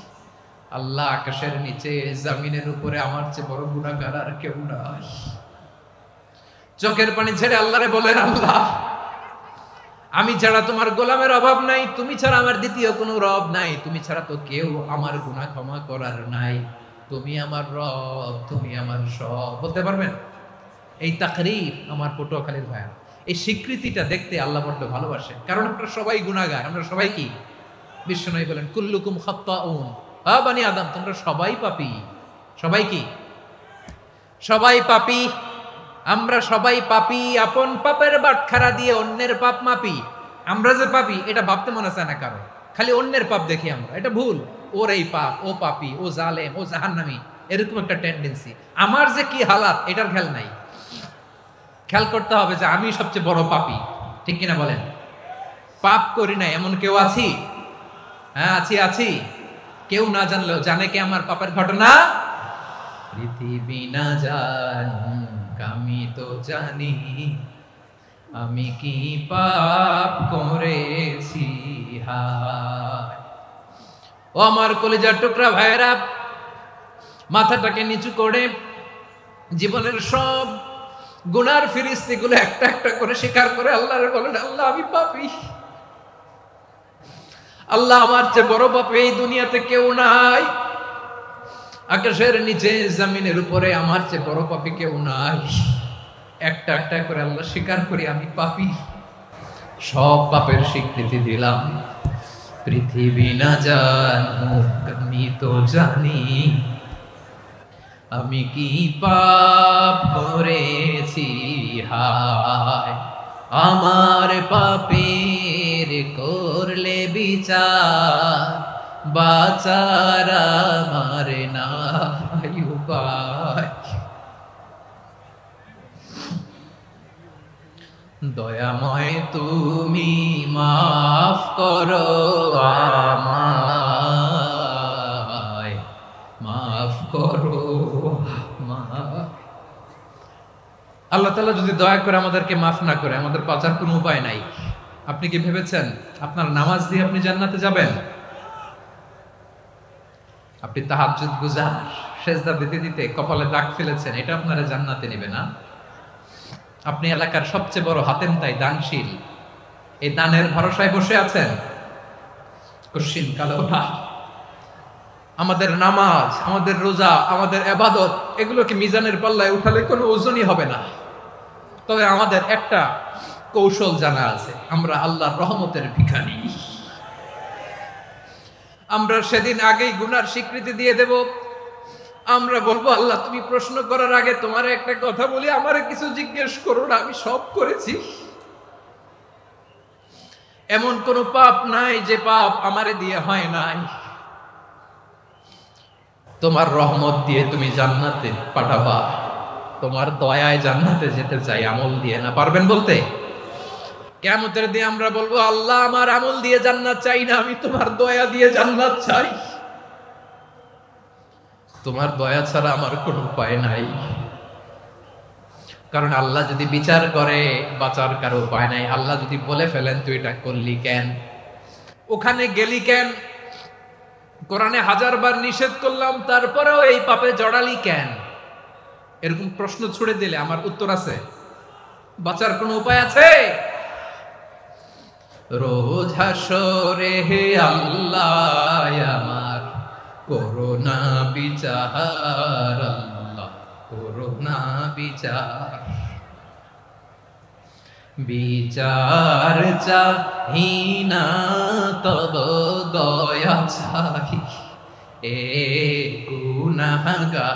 আল্লাহ আকাশের নিচে জমিনের উপরে আমার চেয়ে বড় গুনাহগার আর কেউ নাই। চোখের পানি ছেড়ে আল্লাহরে বলেন, আল্লাহ আমি ছাড়া তোমার গোলামের অভাব নাই, তুমি ছাড়া আমার দ্বিতীয় কোনো রব নাই, তুমি ছাড়া তো কেউ আমার গুনাহ ক্ষমা করার নাই, তুমি আমার রব, তুমি আমার সব। বলতে পারবেন? এই তাকরীর আমার পটুয়াখালীর ভাইয়া, এই স্বীকৃতিটা দেখতে আল্লাহ বড্ড ভালোবাসেন, কারণ আমরা সবাই গুনাহগার। আমরা সবাই কি? বিশ্বনবী বলেন কুল্লুকুম খাত্তাউন, বানি আদম তোমরা সবাই পাপী। সবাই কি? সবাই পাপী। আমরা সবাই পাপী, আপন পাপের বাটখারা দিয়ে অন্যের পাপ মাপি। আমরা যে পাপী এটা ভাবতে মনে চায় না কারো, খালি অন্যের পাপ দেখি আমরা, এটা ভুল। ওর এই পাপ, ও পাপী, ও জালেম, ও জাহান্নামী, এরকম একটা টেন্ডেন্সি। আমার যে কি হালাত এটার খেয়াল নাই। খেয়াল করতে হবে যে আমি সবচেয়ে বড় পাপী, ঠিক কিনা বলেন? পাপ করি না এমন কেউ আছি? হ্যাঁ আছি। কেউ না জানলেও জানে কে আমার পাপের ঘটনা? পৃথিবী না জানুক আমি তো জানি, আমি কি পাপ করেছি। হায় ও আমার কলিজার টুকরা ভাইয়েরা, মাথাটাকে নিচু করে জীবনের সব গুনার ফিরিস্তিগুলো একটা একটা করে স্বীকার করে আল্লাহরে বলেন, আল্লাহ আমি পাপী, আল্লাহ আমার চেয়ে বড় পাপী এই দুনিয়াতে কেউ নাই, আকাশের নিচে জমিনের উপরে আমার চেয়ে বড় পাপী কেউ নাই। একটা একটা করে আল্লাহ স্বীকার করি আমি পাপী, সব পাপের স্বীকৃতি দিলাম। পৃথিবী না জানুক আমি তো জানি, আমি কি পাপ করেছি। হায় আমার পাপের করলে বিচার, বাঁচার আমার নাই উপায়। দয়াময় তুমি মাফ করো আমায়, মাফ করো। আল্লাহ তাআলা যদি দয়া করে আমাদেরকে মাফ না করে, আমাদের বাঁচার কোনো উপায় নাই। আপনি কি ভেবেছেন আপনার নামাজ দিয়ে আপনি জান্নাতে যাবেন? আপনি তাহাজ্জুদ গুজার, সেজদা দিতে দিতে কপালে দাগ ফেলেছেন, এটা আপনারা জান্নাতে নেবে না। আপনি এলাকার সবচেয়ে বড় হাতেম তাই দানশীল, এই দানের ভরসায় বসে আছেন, কশিন কালো না। আমাদের নামাজ, আমাদের রোজা, আমাদের ইবাদত, এগুলোকে মিজানের পাল্লায় উঠালে কোনো ওজনই হবে না। তবে আমাদের একটা কৌশল জানা আছে, আমরা আল্লাহর রহমতের ভিখারি। আমরা সেদিন আগেই গুনার স্বীকৃতি দিয়ে দেব। আমরা বলবো, আল্লাহ তুমি প্রশ্ন করার আগে তোমার একটা কথা বলি, আমারে কিছু জিজ্ঞেস করো না, আমি সব করেছি। এমন কোন পাপ নাই যে পাপ আমারে দিয়ে হয় নাই। তোমার রহমত দিয়ে তুমি জান্নাতে পাঠাবা, তোমার দয়ায় জান্নাতে যেতে চাই, আমল দিয়ে না। পারবেন বলতে? কিয়ামতের দিন আমরা বলবো, আল্লাহ আমার আমল দিয়ে জান্নাত চাই না, আমি তোমার দয়া দিয়ে জান্নাত চাই। তোমার দয়া ছাড়া আমার কোনো উপায় নাই। কারণ আল্লাহ যদি বিচার করে বাঁচার কারো উপায় নাই। আল্লাহ যদি বলে ফেলেন তুই এটা করলি কেন, ওখানে গেলি কেন, কোরআনে 1000 বার নিষেধ করলাম তারপরেও এই পাপে জড়ালি কেন, এরকম প্রশ্ন ছুড়ে দিলে আমার উত্তর আছে? বাঁচার কোনো উপায় আছে? রোজ হাসরে হে আল্লাহ আমার করোনা বিচার, আল্লাহ করোনা বিচার। বিচার চাহি না তব দয়া চাহি, এ গুনাহগার,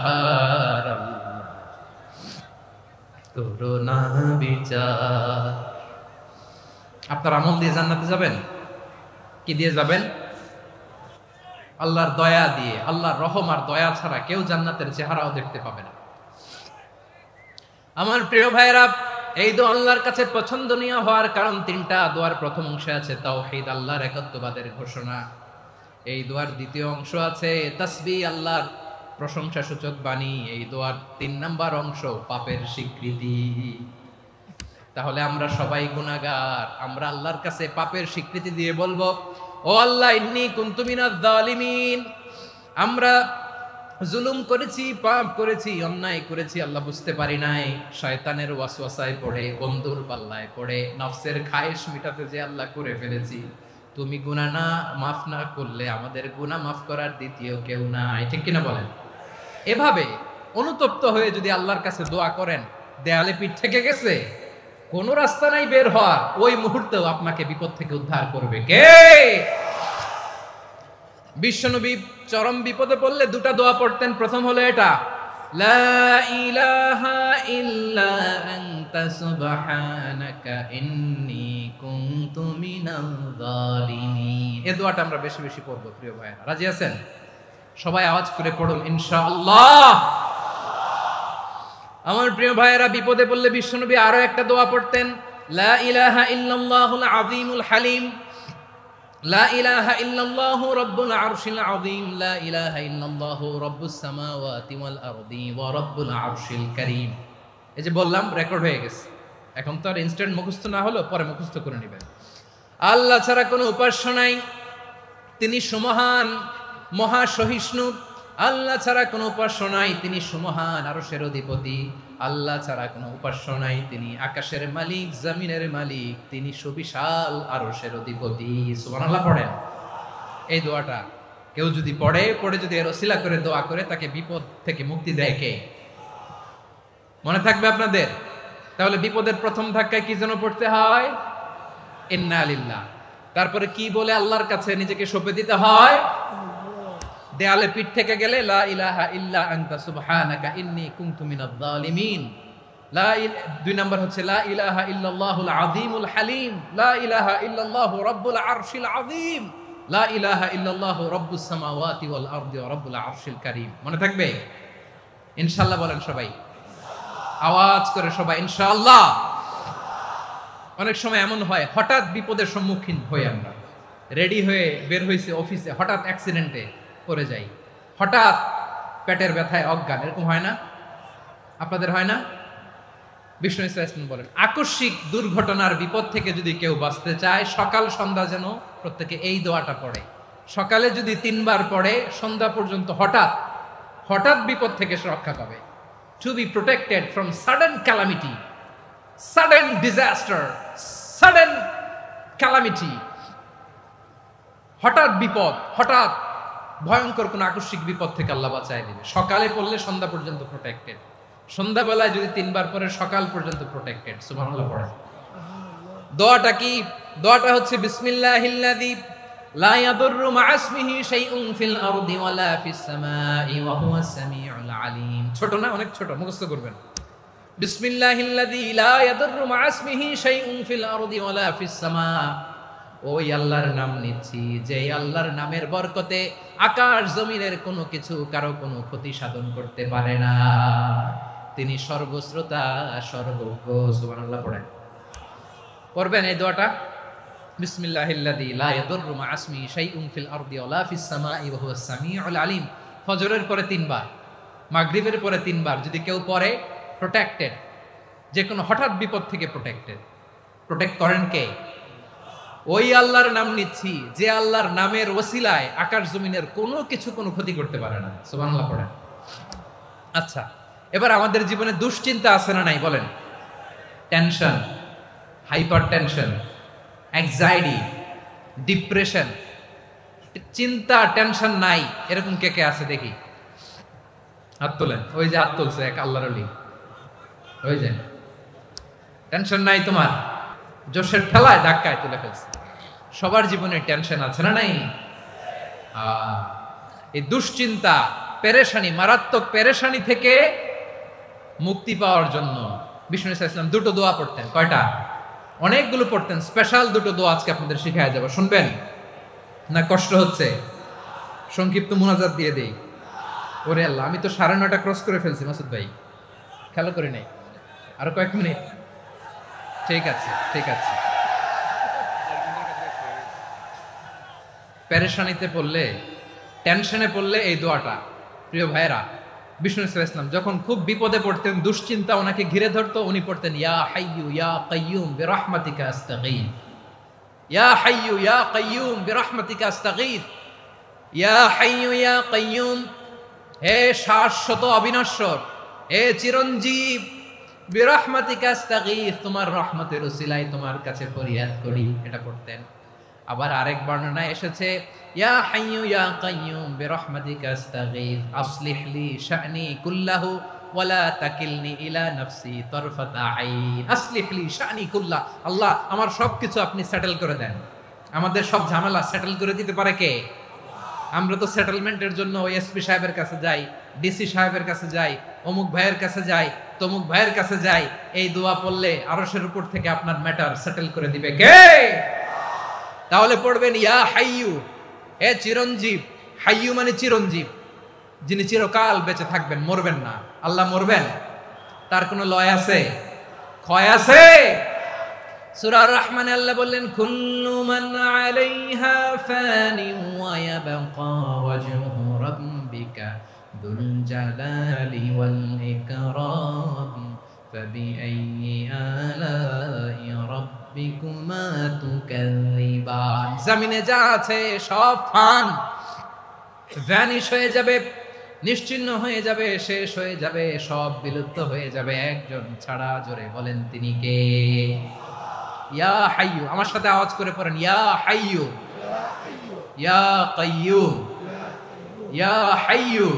আল্লাহ করোনা বিচার। আপনার আমল দিয়ে জান্নাতে যাবেন? কি দিয়ে যাবেন? আল্লাহর দয়া দিয়ে। আল্লাহর রহম আর দয়া ছাড়া কেউ জান্নাতের চেহারাও দেখতে পাবে না। আমার প্রিয় ভাইরা, এই দোয়া আল্লাহর কাছে পছন্দনীয় হওয়ার কারণ তিনটা। দোয়ার প্রথম অংশে আছে তাওহীদ, আল্লাহর একাত্মবাদের ঘোষণা। এই দোয়ার দ্বিতীয় অংশ আছে তাসবিহ, আল্লাহর প্রশংসা সূচক বাণী। এই দোয়ার 3 নাম্বার অংশ পাপের স্বীকৃতি। তাহলে আমরা সবাই গুনাহগার, আমরা আল্লাহর কাছে পাপের স্বীকৃতি দিয়ে বলবো, ও আল্লাহ, ইন্নী কুনতু মিনাজ জালিমিন, আমরা জুলুম করেছি, পাপ করেছি, অন্যায় করেছি, আল্লাহ বুঝতে পারি নাই, শয়তানের ওয়াসওয়াসায় পড়ে, বন্ধুর পাল্লায় পড়ে, নফসের খায়েশ মিটাতে যে আল্লাহ করে ফেলেছি। তুমি গুনাহ না মাফ না করলে আমাদের গুনাহ মাফ করার দ্বিতীয় কেউ নাই, ঠিক কিনা বলেন? এভাবে অনুতপ্ত হয়ে যদি আল্লাহর কাছে দোয়া করেন, দেয়ালে পিঠ থেকে গেছে, কোন রাস্তা নাই বের হওয়ার, ওই মুহূর্তেও আপনাকে বিপদ থেকে উদ্ধার করবে কে? বিশ্বনবী চরম বিপদে পড়লে দুটা দোয়া পড়তেন। প্রথম হলো এটা, লা ইলাহা ইল্লা আনতা সুবহানাকা ইন্নী কুনতু মিনাল জালিমিন। এই দোয়াটা আমরা বেশি বেশি পড়ব প্রিয় ভাইরা। রাজি আছেন? সবাই আওয়াজ করে পড়ুন ইনশাআল্লাহ। আমার প্রিয় ভাইয়েরা, বিপদে পড়লে বিশ্বনবী আরো একটা দোয়া পড়তেন, লা ইলাহা ইল্লাল্লাহুল আযীমুল হালিম, লা ইলাহা ইল্লাল্লাহু রাব্বুল আরশিল আযীম, লা ইলাহা ইল্লাল্লাহু রাব্বুস সামাওয়াতি ওয়াল আরদি ওয়া রাব্বুল আরশিল কারীম। এই যে বললাম, রেকর্ড হয়ে গেছে। এখন তো আর ইনস্ট্যান্ট মুখস্থ না হলো, পরে মুখস্থ করে নেবেন। আল্লাহ ছাড়া কোনো উপাস্য নাই, তিনি সুমহান, মহাসহিষ্ণু। আল্লাহ ছাড়া কোনো উপাস্য নাই, তিনি সুমহান, আরশের অধিপতি। আল্লাহ ছাড়া কোনো উপাস্য নাই, তিনি আকাশের মালিক, জমিনের মালিক, তিনি সুবিশাল আরশের অধিপতি। সুবহানাল্লাহ পড়েন। এই দোয়াটা কেউ যদি পড়ে যদি এর ওসিলা করে দোয়া করে, তাকে বিপদ থেকে মুক্তি দেয় কে? মনে থাকবে আপনাদের? তাহলে বিপদের প্রথম ধাক্কায় কি যেন পড়তে হয়? ইন্না লিল্লাহ। তারপরে কি বলে আল্লাহর কাছে নিজেকে সঁপে দিতে হয়? দেয়ালে পিঠ থেকে গেলে লা ইলাহা ইল্লা আনতা সুবহানাকা ইন্নী কুনতু মিনাজ জালিমিন। 2 নাম্বার হচ্ছে লা ইলাহা ইল্লাল্লাহুল আযীমুল হালিম, লা ইলাহা ইল্লাল্লাহু রাব্বুল আরশিল আযীম, লা ইলাহা ইল্লাল্লাহু রাব্বুস সামাওয়াতি ওয়াল আরদি ওয়া রাব্বুল আরশিল কারীম। মনে থাকবে? ইনশাআল্লাহ বলেন সবাই, আওয়াজ করে সবাই ইনশাআল্লাহ। অনেক সময় এমন হয়, হঠাৎ বিপদের সম্মুখীন হই আমরা, রেডি হয়ে বের হইছে অফিসে, হঠাৎ অ্যাক্সিডেন্টে পড়ে যাই, হঠাৎ পেটের ব্যথায় অজ্ঞান, এরকম হয় না? আপনাদের হয় না? বিষ্ণু ইসলাম বলেন, আকস্মিক দুর্ঘটনার বিপদ থেকে যদি কেউ বাঁচতে চায়, সকাল সন্ধ্যা যেন প্রত্যেকে এই দোয়াটা পড়ে। সকালে যদি 3 বার পড়ে, সন্ধ্যা পর্যন্ত হঠাৎ বিপদ থেকে সে রক্ষা পাবে। To be protected from sudden calamity, sudden disaster, sudden calamity, হঠাৎ বিপদ, হঠাৎ ভয়ঙ্কর কোন আকস্মিক বিপদ থেকে আল্লাহ বাঁচায় দিবে। সকালে পড়লে সন্ধ্যা পর্যন্ত প্রোটেক্টেড, সন্ধ্যাবেলায় যদি 3 বার পরে সকাল পর্যন্ত প্রোটেক্টেড। সুবহানাল্লাহ পড়ে। দোয়াটা কি? দোয়াটা হচ্ছে বিসমিল্লাহিল্লাযী লা ইয়াদুররু মা'a ইসমিহি শাইউন ফিল আরদি ওয়ালা ফিস সামাই ওয়া হুয়াস সামিউল আলীম। ছোট না? অনেক ছোট, মুখস্থ করবেন। বিসমিল্লাহিল্লাযী লা ইয়াদুররু মা'a ইসমিহি শাইউন ফিল আরদি ওয়ালা ফিস সামা। ওই আল্লাহর নাম নিচ্ছি, যে আল্লাহর নামের বরকতে আকাশ জমিনের কোনো কিছু কারো কোনো ক্ষতি সাধন করতে পারে না। তিনি সর্বশ্রোতা, সর্বজ্ঞ। সুবহানাল্লাহ পড়েন। পড়বেন এই দোয়াটা, বিসমিল্লাহিল্লাযী লা ইয়াদুররু মা'a ইসমিহি শাইউন ফিল আরদি ওয়ালা ফিস সামাই ওয়া হুয়াস সামিউল আলীম। ফজরের পরে 3 বার, মাগরিবের পরে 3 বার যদি কেউ পড়ে, প্রোটেক্টেড, যে কোনো হঠাৎ বিপদ থেকে প্রোটেক্টেড। প্রোটেক্ট করেন কে? ওই আল্লাহর নাম নিচ্ছি, যে আল্লাহর নামের ওসিলায় আকাশ জমিনের কোনো কিছু কোনো ক্ষতি করতে পারে না। সুবহানাল্লাহ পড়েন। আচ্ছা, এবার আমাদের জীবনে দুশ্চিন্তা আছে না নাই বলেন? Tension, hyper tension, anxiety, depression, চিন্তা, টেনশন নাই, এরকম কে কে আছে দেখি? হাত তোলেন। ওই যে হাত তুলছে এক আল্লাহর ওলি, ওই যে টেনশন নাই তোমার, জোশের ঠেলায় ধাক্কায় তুলে ফেলছে। সবার জীবনে টেনশন আছে না নাই? এই দুশ্চিন্তা, পেরেশানি, মারাত্মক পেরেশানি থেকে মুক্তি পাওয়ার জন্য বিষ্ণু ইসলাম 2টো দোয়া পড়তেন। কয়টা? অনেকগুলো পড়তেন। স্পেশাল 2টো দোয়া আজকে আপনাদের শিখায় যাব, শুনবেন না? কষ্ট হচ্ছে? সংক্ষিপ্ত মুনাজাত দিয়ে দেই। ওরে আল্লাহ, আমি তো 9:30 ক্রস করে ফেলছি মাসুদ ভাই, খেয়াল করে নাই। আর কয়েক মিনিট? ঠিক আছে, ঠিক আছে। পেরেশানিতে পড়লে, টেনশনে পড়লে এই দোয়াটা, প্রিয় ভাইরা, বিষ্ণু সাল্লাল্লাহু আলাইহি ওয়াসাল্লাম যখন খুব বিপদে পড়তেন, দুশ্চিন্তা ওনাকে ঘিরে ধরতো, উনি পড়তেন ইয়া হাইয়্যু ইয়া কাইয়্যুম বিরহমাতিকা আস্তাগীথ, ইয়া হাইয়্যু ইয়া কাইয়্যুম বিরহমাতিকা আস্তাগীথ, ইয়া হাইয়্যু ইয়া কাইয়্যুম, হে শাশ্বত অবিনশ্বর, হে চিরঞ্জীব, বিরহমাতিকা আস্তাগীথ, তোমার রহমতের উসিলায় তোমার কাছে ফরিয়াদ করি, এটা পড়তেন। আবার আরেক বর্ণনায় এসেছে ইয়া হাইয়্যু ইয়া কাইয়্যুম বিরহমাতিকা আস্তাগীথ আসলিহ লি শা'নি কুল্লাহু ওয়ালা তাকিলনি ইলা নাফসি তারফাতা আইন। আসলিহ লি শা'নি কুল্লাহ, আল্লাহ আমার সবকিছু আপনি সেটেল করে দেন। আমাদের সব ঝামেলা সেটেল করে দিতে পারে কে? আমরা তো সেটেলমেন্টের জন্য ওই এসপি সাহেবের কাছে যাই, ডিসি সাহেবের কাছে যাই, অমুক ভাইয়ের কাছে যাই, তমুক ভাইয়ের কাছে যাই। এই দোয়া পড়লে আরশের উপর থেকে আপনার ম্যাটার সেটেল করে দিবে কে? তাহলে পড়বেন ইয়া হাইয়ু, হে চিরঞ্জীব। হাইয়ু মানে চিরঞ্জীব, যিনি চিরকাল বেঁচে থাকবেন, মরবেন না। আল্লাহ মরবেন? তার কোনো লয় আছে? ক্ষয় আছে? সূরা আর-রহমানে আল্লাহ বললেন কুল্লু মান আলাইহা ফানি ওয়া ইয়াবকা ওয়াজহু রাব্বিকা যুল জালালি ওয়াল ইকরাম ফাবিআইয়ি আলাই রাব্বিকুমা তুকাযযিবান। জমিনে যা আছে সব ফান, ভ্যানিশ হয়ে যাবে, নিশ্চিহ্ন হয়ে যাবে, শেষ হয়ে যাবে, সব বিলুপ্ত হয়ে যাবে, একজন ছাড়া। জোরে বলেন তিনি কে? ইয়া হাইয়ু, আমার সাথে আওয়াজ করে পড়েন ইয়া হাইয়ু ইয়া কাইয়্যুম ইয়া হাইয়ু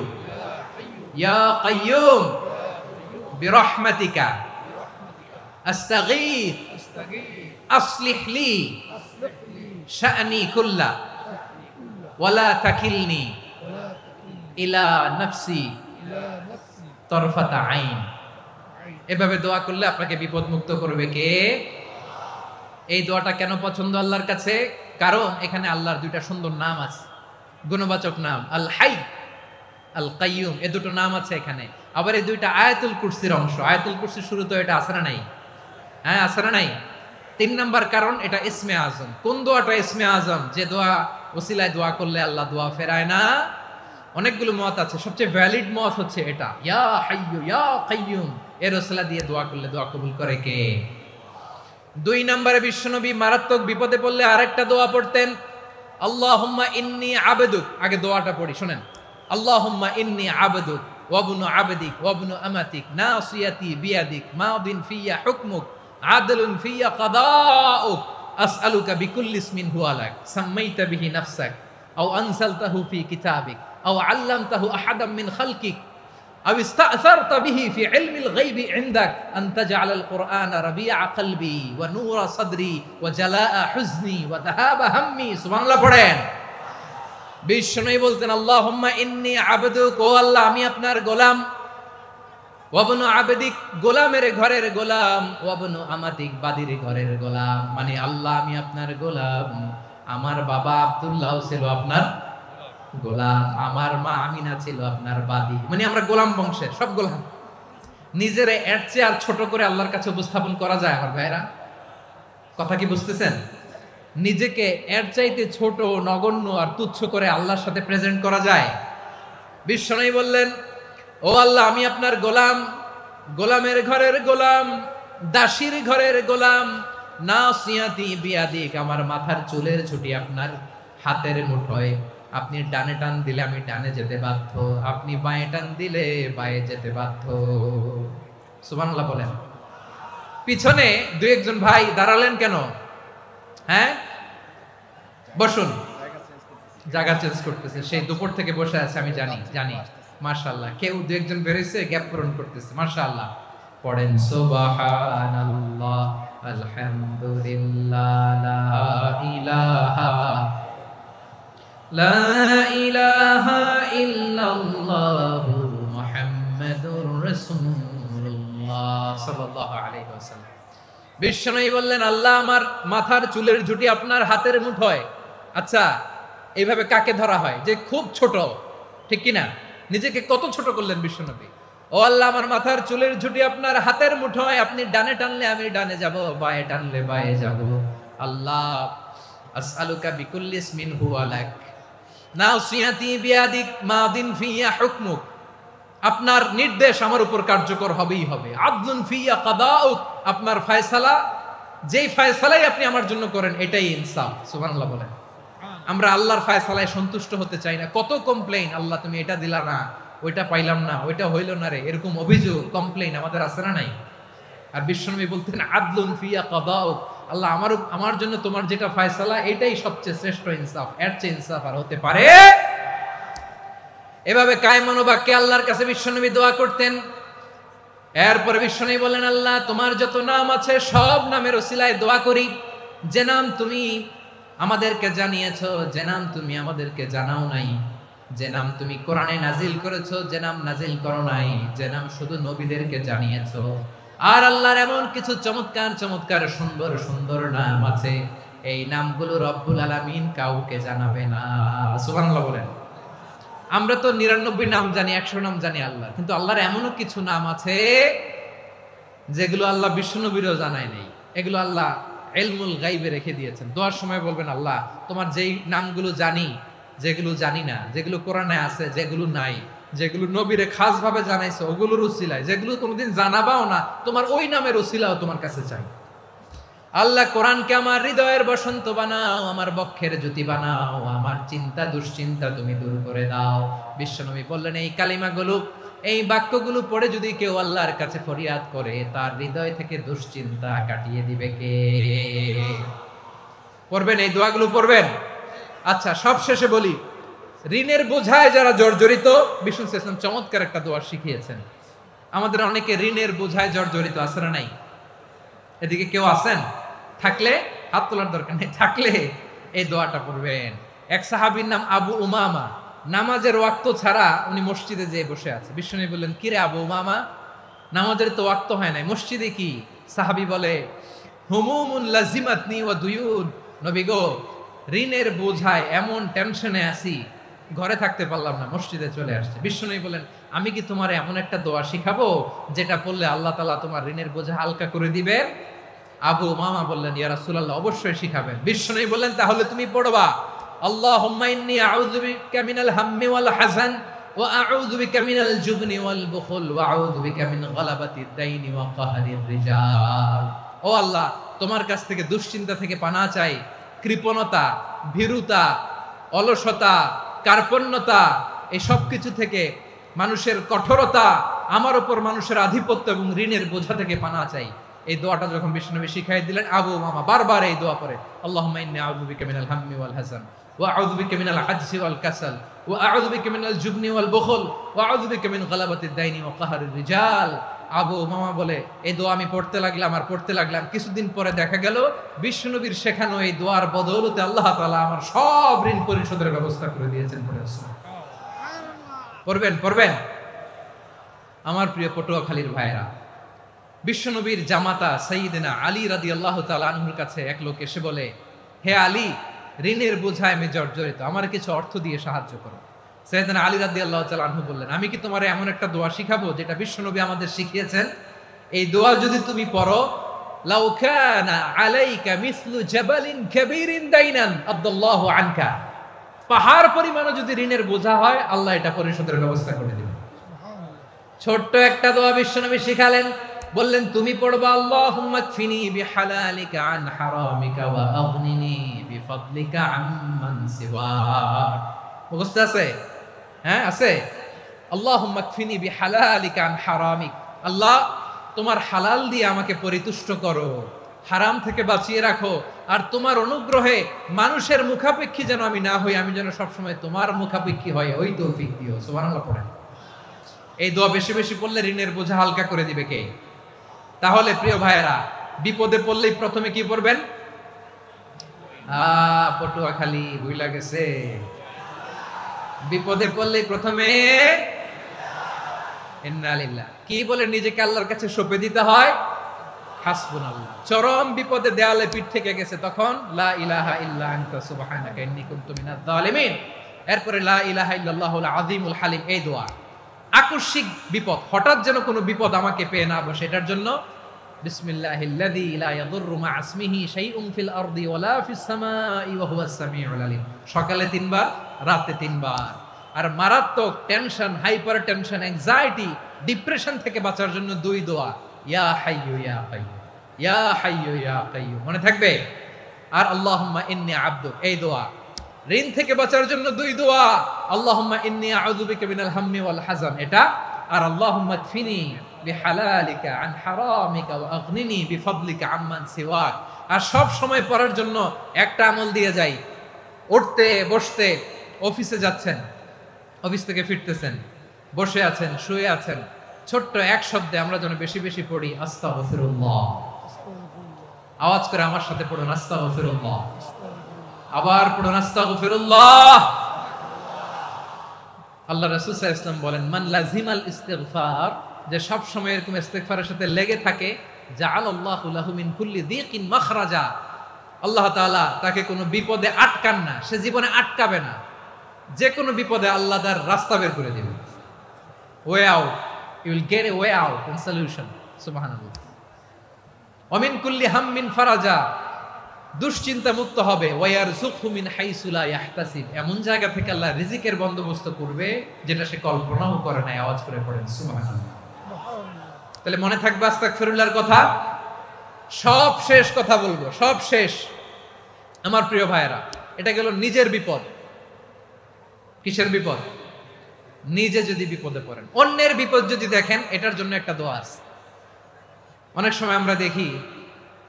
ইয়া কাইয়্যুম বিরহমাতিকা আস্তাগীথ আসলিহ লি শা'নি কুল্লা ওয়ালা তাকিলনি ইলা নাফসি তারফাতা আইন। এভাবে দোয়া করলে আপনাকে বিপদ মুক্ত করবে কে? এই দোয়াটা কেন পছন্দ আল্লাহর কাছে? কারণ এখানে আল্লাহর দুইটা সুন্দর নাম আছে, গুণবাচক নাম, আল হাই, আল কাইয়ুম, এই দুটো নাম আছে এখানে। আবার এই দুইটা আয়াতুল কুরসির অংশ। আয়াতুল কুরসির শুরু তো এটা আছে না নাই? হ্যাঁ, আছে না নাই? 3 নাম্বার কারণ এটা ইসমে আজম। কোন দোয়াটা ইসমে আজম? যে দোয়া ওসিলায় দোয়া করলে আল্লাহ দোয়া ফেরায় না। অনেকগুলো মত আছে, সবচেয়ে ভ্যালিড মত হচ্ছে এটা, ইয়া হাইয়ু ইয়া কাইয়ুম, এর ওসিলা দিয়ে দোয়া করলে দোয়া কবুল করে কে? 2 নম্বরে বিশ্বনবী মারাত্মক বিপদে পড়লে আরেকটা দোয়া পড়তেন, আল্লাহুম্মা ইন্নী আবদুক। আগে দোয়াটা পড়ি, শুনেন। আল্লাহুম্মা ইন্নী আবদুক ওয়া ইবনু আবদিক ওয়া ইবনু আমাতিক নাসিয়াতি বিয়াদিক মাদিন ফিয়া হুকমুক আদলুন ফিয়া কাদাউক আসআলুকা বিকুল্লি ইসমিন হুয়া লাক সাম্মাইতা বিহি নাফসাক আও আনসালতাহু ফি কিতাবিক আও আল্লামতাহু আহাদাম মিন খালকিক أو استأثرت به في علم الغيب عندك أن تجعل القرآن ربيع قلبي ونور صدري وجلاء حزني وذهاب همي। سبحان الله পড়েন। বিশ্বনবী বলতেন আল্লাহুম্মা ইন্নী আবদুক, ও আল্লাহ আমি আপনার গোলাম, ওয়া ইবনু আবদিক, গোলামের ঘরের গোলাম, ওয়া ইবনু আমাতিক, বাদীর ঘরের গোলাম। মানে আল্লাহ আমি আপনার গোলাম, আমার বাবা আব্দুল্লাহ ছিল আপনার গোলাম, আমার মা আমিনা ছিল আপনার বাদী। মানে আমরা গোলাম বংশের, সব গোলাম। নিজেরে এর চেয়ে আর ছোট করে আল্লাহর কাছে উপস্থাপন করা যায় আমার ভাইরা? কথা কি বুঝতেছেন? নিজেকে এর চাইতে ছোট, নগণ্য আর তুচ্ছ করে আল্লাহর সাথে প্রেজেন্ট করা যায়? বিশ্বনবী বললেন ও আল্লাহ আমি আপনার গোলাম, গোলামের ঘরের গোলাম, দাসীর ঘরের গোলাম, নাসিয়াতি বিয়াদিক, আমার মাথার চুলের ছুটি আপনার হাতের মুঠোয়। আপনি ডানে টান দিলে আমি ডানে যেতে বাধ্য, আপনি বাঁয়ে টান দিলে বাঁয়ে যেতে বাধ্য। সুবহানাল্লাহ বলেন। পিছনে 2-1 ভাই দাঁড়ালেন কেন? হ্যাঁ, বসুন। জায়গা চেঞ্জ করতেছে, সেই দুপুর থেকে বসে আছে, আমি জানি। মাশাআল্লাহ, কেউ 2-1 বেরিয়েছে, গ্যাপ পূরণ করতেছে। মাশাআল্লাহ। পড়েন সুবহানাল্লাহ আলহামদুলিল্লাহ লা ইলাহা ইল্লাল্লাহু মুহাম্মাদুর রাসূলুল্লাহ সাল্লাল্লাহু আলাইহি ওয়াসাল্লাম। বিশ্বনবী বললেন আল্লাহ আমার মাথার চুলের ঝুঁটি আপনার হাতের মুঠোয়। আচ্ছা, এইভাবে কাকে ধরা হয়? যে খুব ছোট, ঠিক কি না? নিজেকে কত ছোট করলেন বিশ্বনবী। ও ও আল্লাহ, আমার মাথার চুলের ঝুঁটি আপনার হাতের মুঠোয়, আপনি ডানে টানলে আমি ডানে যাব, বায়ে টানলে বায়ে যাব। আল্লাহ, আসআলুকা বিকুল্লি ইসমিন হুয়া লাক নাসিয়াতি বিয়াদিক মাদিন ফিয়া হুকমুক, আপনার নির্দেশ আমার উপর কার্যকর হবেই হবে। আদলুন ফিয়া কাদাউক, আপনার ফয়সালা, যেই ফয়সালাই আপনি আমার জন্য করেন এটাই ইনসাফ। সুবহানাল্লাহ বলেন। আমরা আল্লাহর ফয়সালায় সন্তুষ্ট হতে চাই না। কত কমপ্লেইন, আল্লাহ তুমি এটা দিলা না, ওইটা পাইলাম না, ওইটা হইল না রে, এরকম অভিযোগ কমপ্লেইন আমাদের আছে না নাই? আর বিশ্বনবী বলতেন আদলুন ফিয়া কাদাউক, আল্লাহ আমার জন্য তোমার যেটা ফয়সালা এটাই সবচেয়ে শ্রেষ্ঠ ইনসাফ, এর চেয়ে ইনসাফ আর হতে পারে? এভাবে কায়মান বাক্যে আল্লাহর কাছে বিশ্বনবী দোয়া করতেন। এরপরে বিশ্বনবী বলেন, আল্লাহ তোমার যত নাম আছে সব নামের ওসিলায় দোয়া করি, যে নাম তুমি আমাদেরকে জানিয়েছো, যে নাম তুমি আমাদেরকে জানাও নাই, যে নাম তুমি কোরআনে নাজিল করেছো, যে নাম নাজিল করো নাই, যে নাম শুধু নবীদেরকে জানিয়েছো। আর আল্লাহর এমন কিছু চমৎকার চমৎকার সুন্দর সুন্দর নাম আছে, এই নামগুলো রব্বুল আলামিন কাউকে জানাবে না। সুবহানাল্লাহ বলেন। আমরা তো 99 নাম জানি, 100 নাম জানি আল্লাহ, কিন্তু আল্লাহর এমনও কিছু নাম আছে যেগুলো আল্লাহ বিশ্বনবীরও জানায় নেই। এগুলো আল্লাহ ইলমুল গায়বে রেখে দিয়েছেন। দোয়ার সময় বলবেন, আল্লাহ তোমার যেই নামগুলো জানি, যেগুলো জানি না, যেগুলো কোরআনে আছে, যেগুলো নাই, যেগুলো নবীরে খাস ভাবে জানাইছো ওগুলোর উসিলায়, যেগুলো কোনোদিন জানাবাও না, তোমার ওই নামের উসিলাও তোমার কাছে চাই। আল্লাহ কোরআনকে আমার হৃদয়ের বসন্ত বানাও, আমার বক্ষের জ্যোতি বানাও, আমার চিন্তা দুশ্চিন্তা তুমি দূর করে দাও। বিশ্বনবী বললেন, এই কালিমাগুলো, এই বাক্যগুলো পড়ে যদি কেউ আল্লাহর কাছে ফরিয়াদ করে, তার হৃদয় থেকে দুশ্চিন্তা কাটিয়ে দিবে কে? পড়বেন, এই দোয়াগুলো পড়বেন। আচ্ছা, সব শেষে বলি, ঋণের বোঝায় যারা জর্জরিত, বিষ্ণু ইসলাম চমৎকার একটা দোয়া শিখিয়েছেন। আমাদের অনেকে ঋণের বোঝায় জর্জরিত আছে না নাই? এদিকে কেউ আছেন? থাকলে হাত তোলার দরকার নেই, থাকলে এই দোয়াটা পড়বেন। এক সাহাবীর নাম আবু উমামা, নামাজের ওয়াক্ত ছাড়া উনি মসজিদে যেয়ে বসে আছে। বিশ্বনবী বললেন, কি রে আবু উমামা, নামাজের তো ওয়াক্ত হয় নাই, মসজিদে কি? সাহাবী বলে, হুমুমুন লাজিমাতনি ওয়া দুয়ুন, নবী গো, ঋণের বোঝায় এমন টেনশনে আছি, ঘরে থাকতে পারলাম না, মসজিদে চলে আসছে। বিশ্বনবী বলেন, আমি কি তোমার এমন একটা দোয়া শিখাবো যেটা পড়লে আল্লাহ তাআলা তোমার ঋণের বোঝা হালকা করে দিবেন? আবু উমামা বললেন, ইয়া রাসূলুল্লাহ, অবশ্যই শিখাবেন। বিশ্বনবী বললেন, তাহলে তুমি পড়বা, আল্লাহুম্মা ইন্নী আউযু বিকা মিনাল হাম্মি ওয়াল হাযান ওয়া আউযু বিকা মিনাল জুবনি ওয়াল বুখল ওয়া আউযু বিকা মিন গালাবাতিদ দাইনি ওয়া কাহরির রিজাল। ও আল্লাহ, তোমার কাছ থেকে দুশ্চিন্তা থেকে পানাহ চাই, কৃপণতা, ভীরুতা, অলসতা, কার্পণ্যতা, এই সব কিছু থেকে, মানুষের কঠোরতা, আমার উপর মানুষের আধিপত্য এবং ঋণের বোঝা থেকে পানাহ চাই। এই দোয়াটা যখন বিশ্বনবী শিখাই দিলেন, আবু উমামা বারবার এই দোয়া পড়ে, আল্লাহুম্মা ইন্নী আউযু বিকা মিনাল হাম্মি ওয়াল হাযান ওয়া আউযু বিকা মিনাল আজজি ওয়াল কাসাল ওয়া আউযু বিকা মিনাল জুবনি ওয়াল বুখল ওয়া আউযু বিকা মিন গালাবাতিদ দাইনি ওয়া কাহরির রিজাল। আবু উমামা বলে, এই দোয়া আমি পড়তে লাগলাম। কিছুদিন পরে দেখা গেল বিশ্বনবীর শেখানো এই দোয়ার বদৌলতে আল্লাহ তাআলা আমার সব ঋণ পরিশোধের ব্যবস্থা করে দিয়েছেন। পড়বেন। আমার প্রিয় পটুয়াখালীর ভাইরা, বিশ্বনবীর জামাতা সাইয়্যিদিনা আলী রাদিয়াল্লাহু তাআলা আনহুর কাছে এক লোক এসে বলে, হে আলী, ঋণের বোঝায় আমি জর্জরিত, আমার কিছু অর্থ দিয়ে সাহায্য করো। সাইয়্যিদিনা আলী রাদিয়াল্লাহু তাআলা আনহু বললেন, আমি কি তোমার এমন একটা দোয়া শিখাবো যেটা বিশ্বনবী আমাদের শিখিয়েছেন? এই দোয়া যদি তুমি পড়ো, লাউ কানা আলাইকা মিসলু জাবালিন কাবীরিন দাইনান আদাল্লাহু আনকা, পাহাড় পরিমাণও যদি ঋণের বোঝা হয়, আল্লাহ এটা পরিশোধের ব্যবস্থা করে দিবেন। ছোট্ট একটা দোয়া বিশ্বনবী শিখালেন, বললেন তুমি পড়বা, আল্লাহুম্মা কফিনি বিহালালিকা আন হারামিকা ওয়া আগনিনি বিফাদলিকা আম্মান সিওয়াক। মুখস্থ আছে? হ্যাঁ আছে। আল্লাহুম্মা কফিনি বিহালালিকা আন হারামিক, আল্লাহ তোমার হালাল দিয়ে আমাকে পরিতুষ্ট করো, হারাম থেকে বাঁচিয়ে রাখো, আর তোমার অনুগ্রহে মানুষের মুখাপেক্ষী যেন আমি না হই, আমি যেন সবসময় তোমার মুখাপেক্ষী হয়, ওই তৌফিক দিও। সুবহানাল্লাহ পড়েন। এই দোয়া বেশি বেশি পড়লে ঋণের বোঝা হালকা করে দিবে কে? তাহলে প্রিয় ভাইয়েরা, বিপদে পড়লেই প্রথমে কি পড়বেন? পটুয়াখালী ভুইলা গেছে। বিপদে পড়লেই প্রথমে ইন্না লিল্লাহ কি বলে নিজেকে আল্লাহর কাছে সঁপে দিতে হয়? হাসবুনাল্লাহ। চরম বিপদে দেয়ালে পিঠ থেকে গেছে, তখন লা ইলাহা ইল্লা আনতা সুবহানাকা ইন্নী কুনতু মিনাজ জালিমিন। এরপরে লা ইলাহা ইল্লাল্লাহুল আযীমুল হালিম, এই দোয়া। আকস্মিক বিপদ, হঠাৎ যেন কোনো বিপদ আমাকে পেয়ে না বসে, এটার জন্য বিসমিল্লাহিল্লাযী লা ইয়াদুররু মা ইসমিহি শাইউন ফিল আরদি ওয়ালা ফিস সামাই ওয়া হুয়াস সামিউল আলিম। সকালে 3 বার, রাতে 3 বার। আর মারাত্মক tension, hyper tension, anxiety, depression থেকে বাঁচার জন্য 2 দোয়া, ইয়া হাইয়্যু ইয়া কাইয়্যুম, ইয়া হাইয়্যু ইয়া কাইয়্যুম, মনে থাকবে। আর আল্লাহুম্মা ইন্নী আবদুক, এই দোয়া। ঋণ থেকে বাঁচার জন্য 2 দোয়া, আল্লাহুম্মা ইন্নী আউযু বিকা মিনাল হাম্মি ওয়াল হাযান, এটা। আর আল্লাহুম্মা কফিনি বিহালালিকা আন হারামিকা ওয়া আগনিনি বিফাদলিকা আম্মান সিওয়াক। আর সব সময় পড়ার জন্য একটা আমল দিয়ে যাই, উঠতে বসতে, অফিসে যাচ্ছেন, অফিস থেকে ফিরতেছেন, বসে আছেন, শুয়ে আছেন, ছোট্ট এক শব্দে আমরা যেন বেশি বেশি পড়ি আস্তাগফিরুল্লাহ। আওয়াজ করে আমার সাথে পড়ুন আস্তাগফিরুল্লাহ, আবার পড়ুন আস্তাগফিরুল্লাহ। আল্লাহ রাসূল সাল্লাল্লাহু আলাইহি ওয়াসাল্লাম বলেন, মান লাজিমাল ইস্তিগফার, যে সব সময় এরকম ইস্তিগফারের সাথে লেগে থাকে, জাআলাল্লাহু লাহু মিন কুল্লি যিকিন মাখরাজা, আল্লাহ তাআলা তাকে কোনো বিপদে আটকান না, সে জীবনে আটকাবে না, যে কোনো বিপদে আল্লাহ তার রাস্তা বের করে দিবেন। Way out, you will get a way out and solution. সুবহানাল্লাহ। ওয়া মিন কুল্লি হাম্মিন ফারাজা, দুশ্চিন্তা মুক্ত হবে। ওয়া ইয়ারযুকহু মিন হাইসু লা ইয়াহতাসিব, এমন জায়গা থেকে আল্লাহ রিজিকের বন্দোবস্ত করবে যেটা সে কল্পনাও করে না। আওয়াজ করে পড়েন সুবহানাল্লাহ। তাহলে মনে থাকবে আস্তাগফিরুল্লাহর কথা। সব শেষ কথা বলবো, সব শেষ আমার প্রিয় ভাইয়েরা। এটা গেল নিজের বিপদ। কিসের বিপদ? নিজে যদি বিপদে পড়েন। অন্যের বিপদ যদি দেখেন, এটার জন্য একটা দোয়া আছে। অনেক সময় আমরা দেখি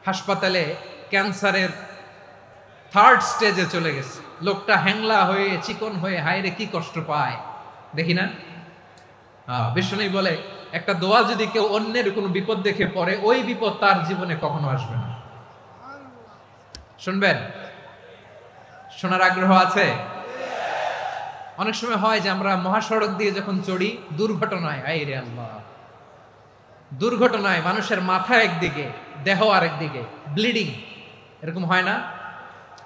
হাসপাতালে ক্যান্সারের 3rd স্টেজে চলে গেছে, লোকটা হ্যাংলা হয়ে চিকন হয়ে হায়রে কি কষ্ট পায়, দেখি না? বিষ্ণু বলে একটা দোয়া যদি কেউ অন্যের কোনো বিপদ দেখে পড়ে, ওই বিপদ তার জীবনে কখনো আসবে না। শুনবেন? শোনার আগ্রহ আছে? অনেক সময় হয় যে আমরা মহাসড়ক দিয়ে যখন চড়ি, দুর্ঘটনায়, আইরে আল্লাহ, দুর্ঘটনায় মানুষের মাথা একদিকে, দেহ আরেকদিকে, ব্লিডিং, এরকম হয় না?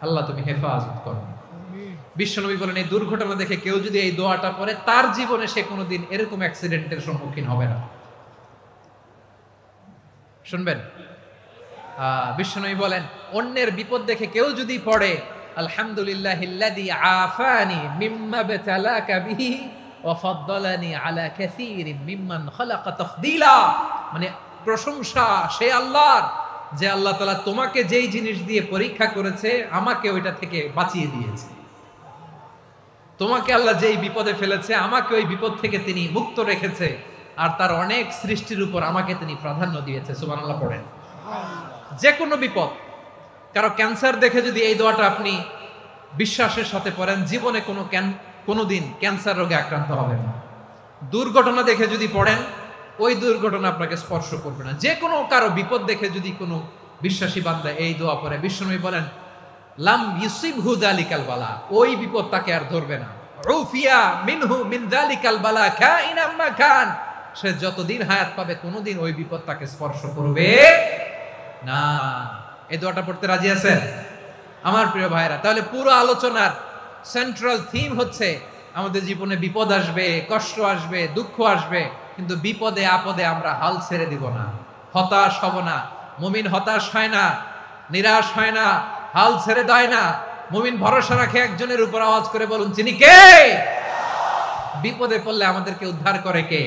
আল্লাহ তুমি হেফাজত করো। বিশ্বনবী বলেন, এই দুর্ঘটনা দেখে কেউ যদি এই দোয়াটা পড়ে, তার জীবনে সে কোনোদিন এরকম অ্যাক্সিডেন্টের সম্মুখীন হবে না। শুনবেন? বিশ্বনবী বলেন, অন্যের বিপদ দেখে কেউ যদি পড়ে, আলহামদুলিল্লাহিল্লাযী আফানি মিম্মা বাতালাকা বিহি ওয়া ফাদ্দালানি আলা কাসীরিম মিম্মান খালাকা তাফদীলা, মানে প্রশংসা সে আল্লাহর, যে আল্লাহ তাআলা তোমাকে যেই জিনিস দিয়ে পরীক্ষা করেছে, আমাকে ওইটা থেকে বাঁচিয়ে দিয়েছে। তোমাকে আল্লাহ যেই বিপদে ফেলেছে, আমাকে ওই বিপদ থেকে তিনি মুক্ত রেখেছে, আর তার অনেক সৃষ্টির উপর আমাকে তিনি প্রাধান্য দিয়েছে। সুবহানাল্লাহ পড়েন। যে কোনো বিপদ, কারো ক্যান্সার দেখে যদি এই দোয়াটা আপনি বিশ্বাসের সাথে পড়েন, জীবনে কোনোদিন ক্যান্সার রোগে আক্রান্ত হবেন না। দুর্ঘটনা দেখে যদি পড়েন, ওই দুর্ঘটনা আপনাকে স্পর্শ করবে না। যে কোনো কারো বিপদ দেখে যদি কোনো বিশ্বাসী বান্দা এই দোয়া পড়ে, বিশ্বনবী বলেন, লাম ইউসিবহু যালিকাল বালা, ওই বিপদ তাকে আর ধরবে না। উফিয়া মিনহু মিন যালিকাল বালা কাইনাম মা কান, সে যতদিন হায়াত পাবে কোনোদিন ওই বিপদ তাকে স্পর্শ করবে না। এই দোয়াটা পড়তে রাজি আছেন আমার প্রিয় ভাইরা? তাহলে পুরো আলোচনার সেন্ট্রাল থিম হচ্ছে, আমাদের জীবনে বিপদ আসবে, কষ্ট আসবে, দুঃখ আসবে, কিন্তু বিপদে আপদে আমরা হাল ছেড়ে দিব না, হতাশ হব না। মুমিন হতাশ হয় না, নিরাশ হয় না, হাল ছেড়ে দেয় না। মুমিন ভরসা রাখে একজনের উপর। আওয়াজ করে বলুন, তিনি কে? বিপদে পড়লে আমাদেরকে উদ্ধার করে কে?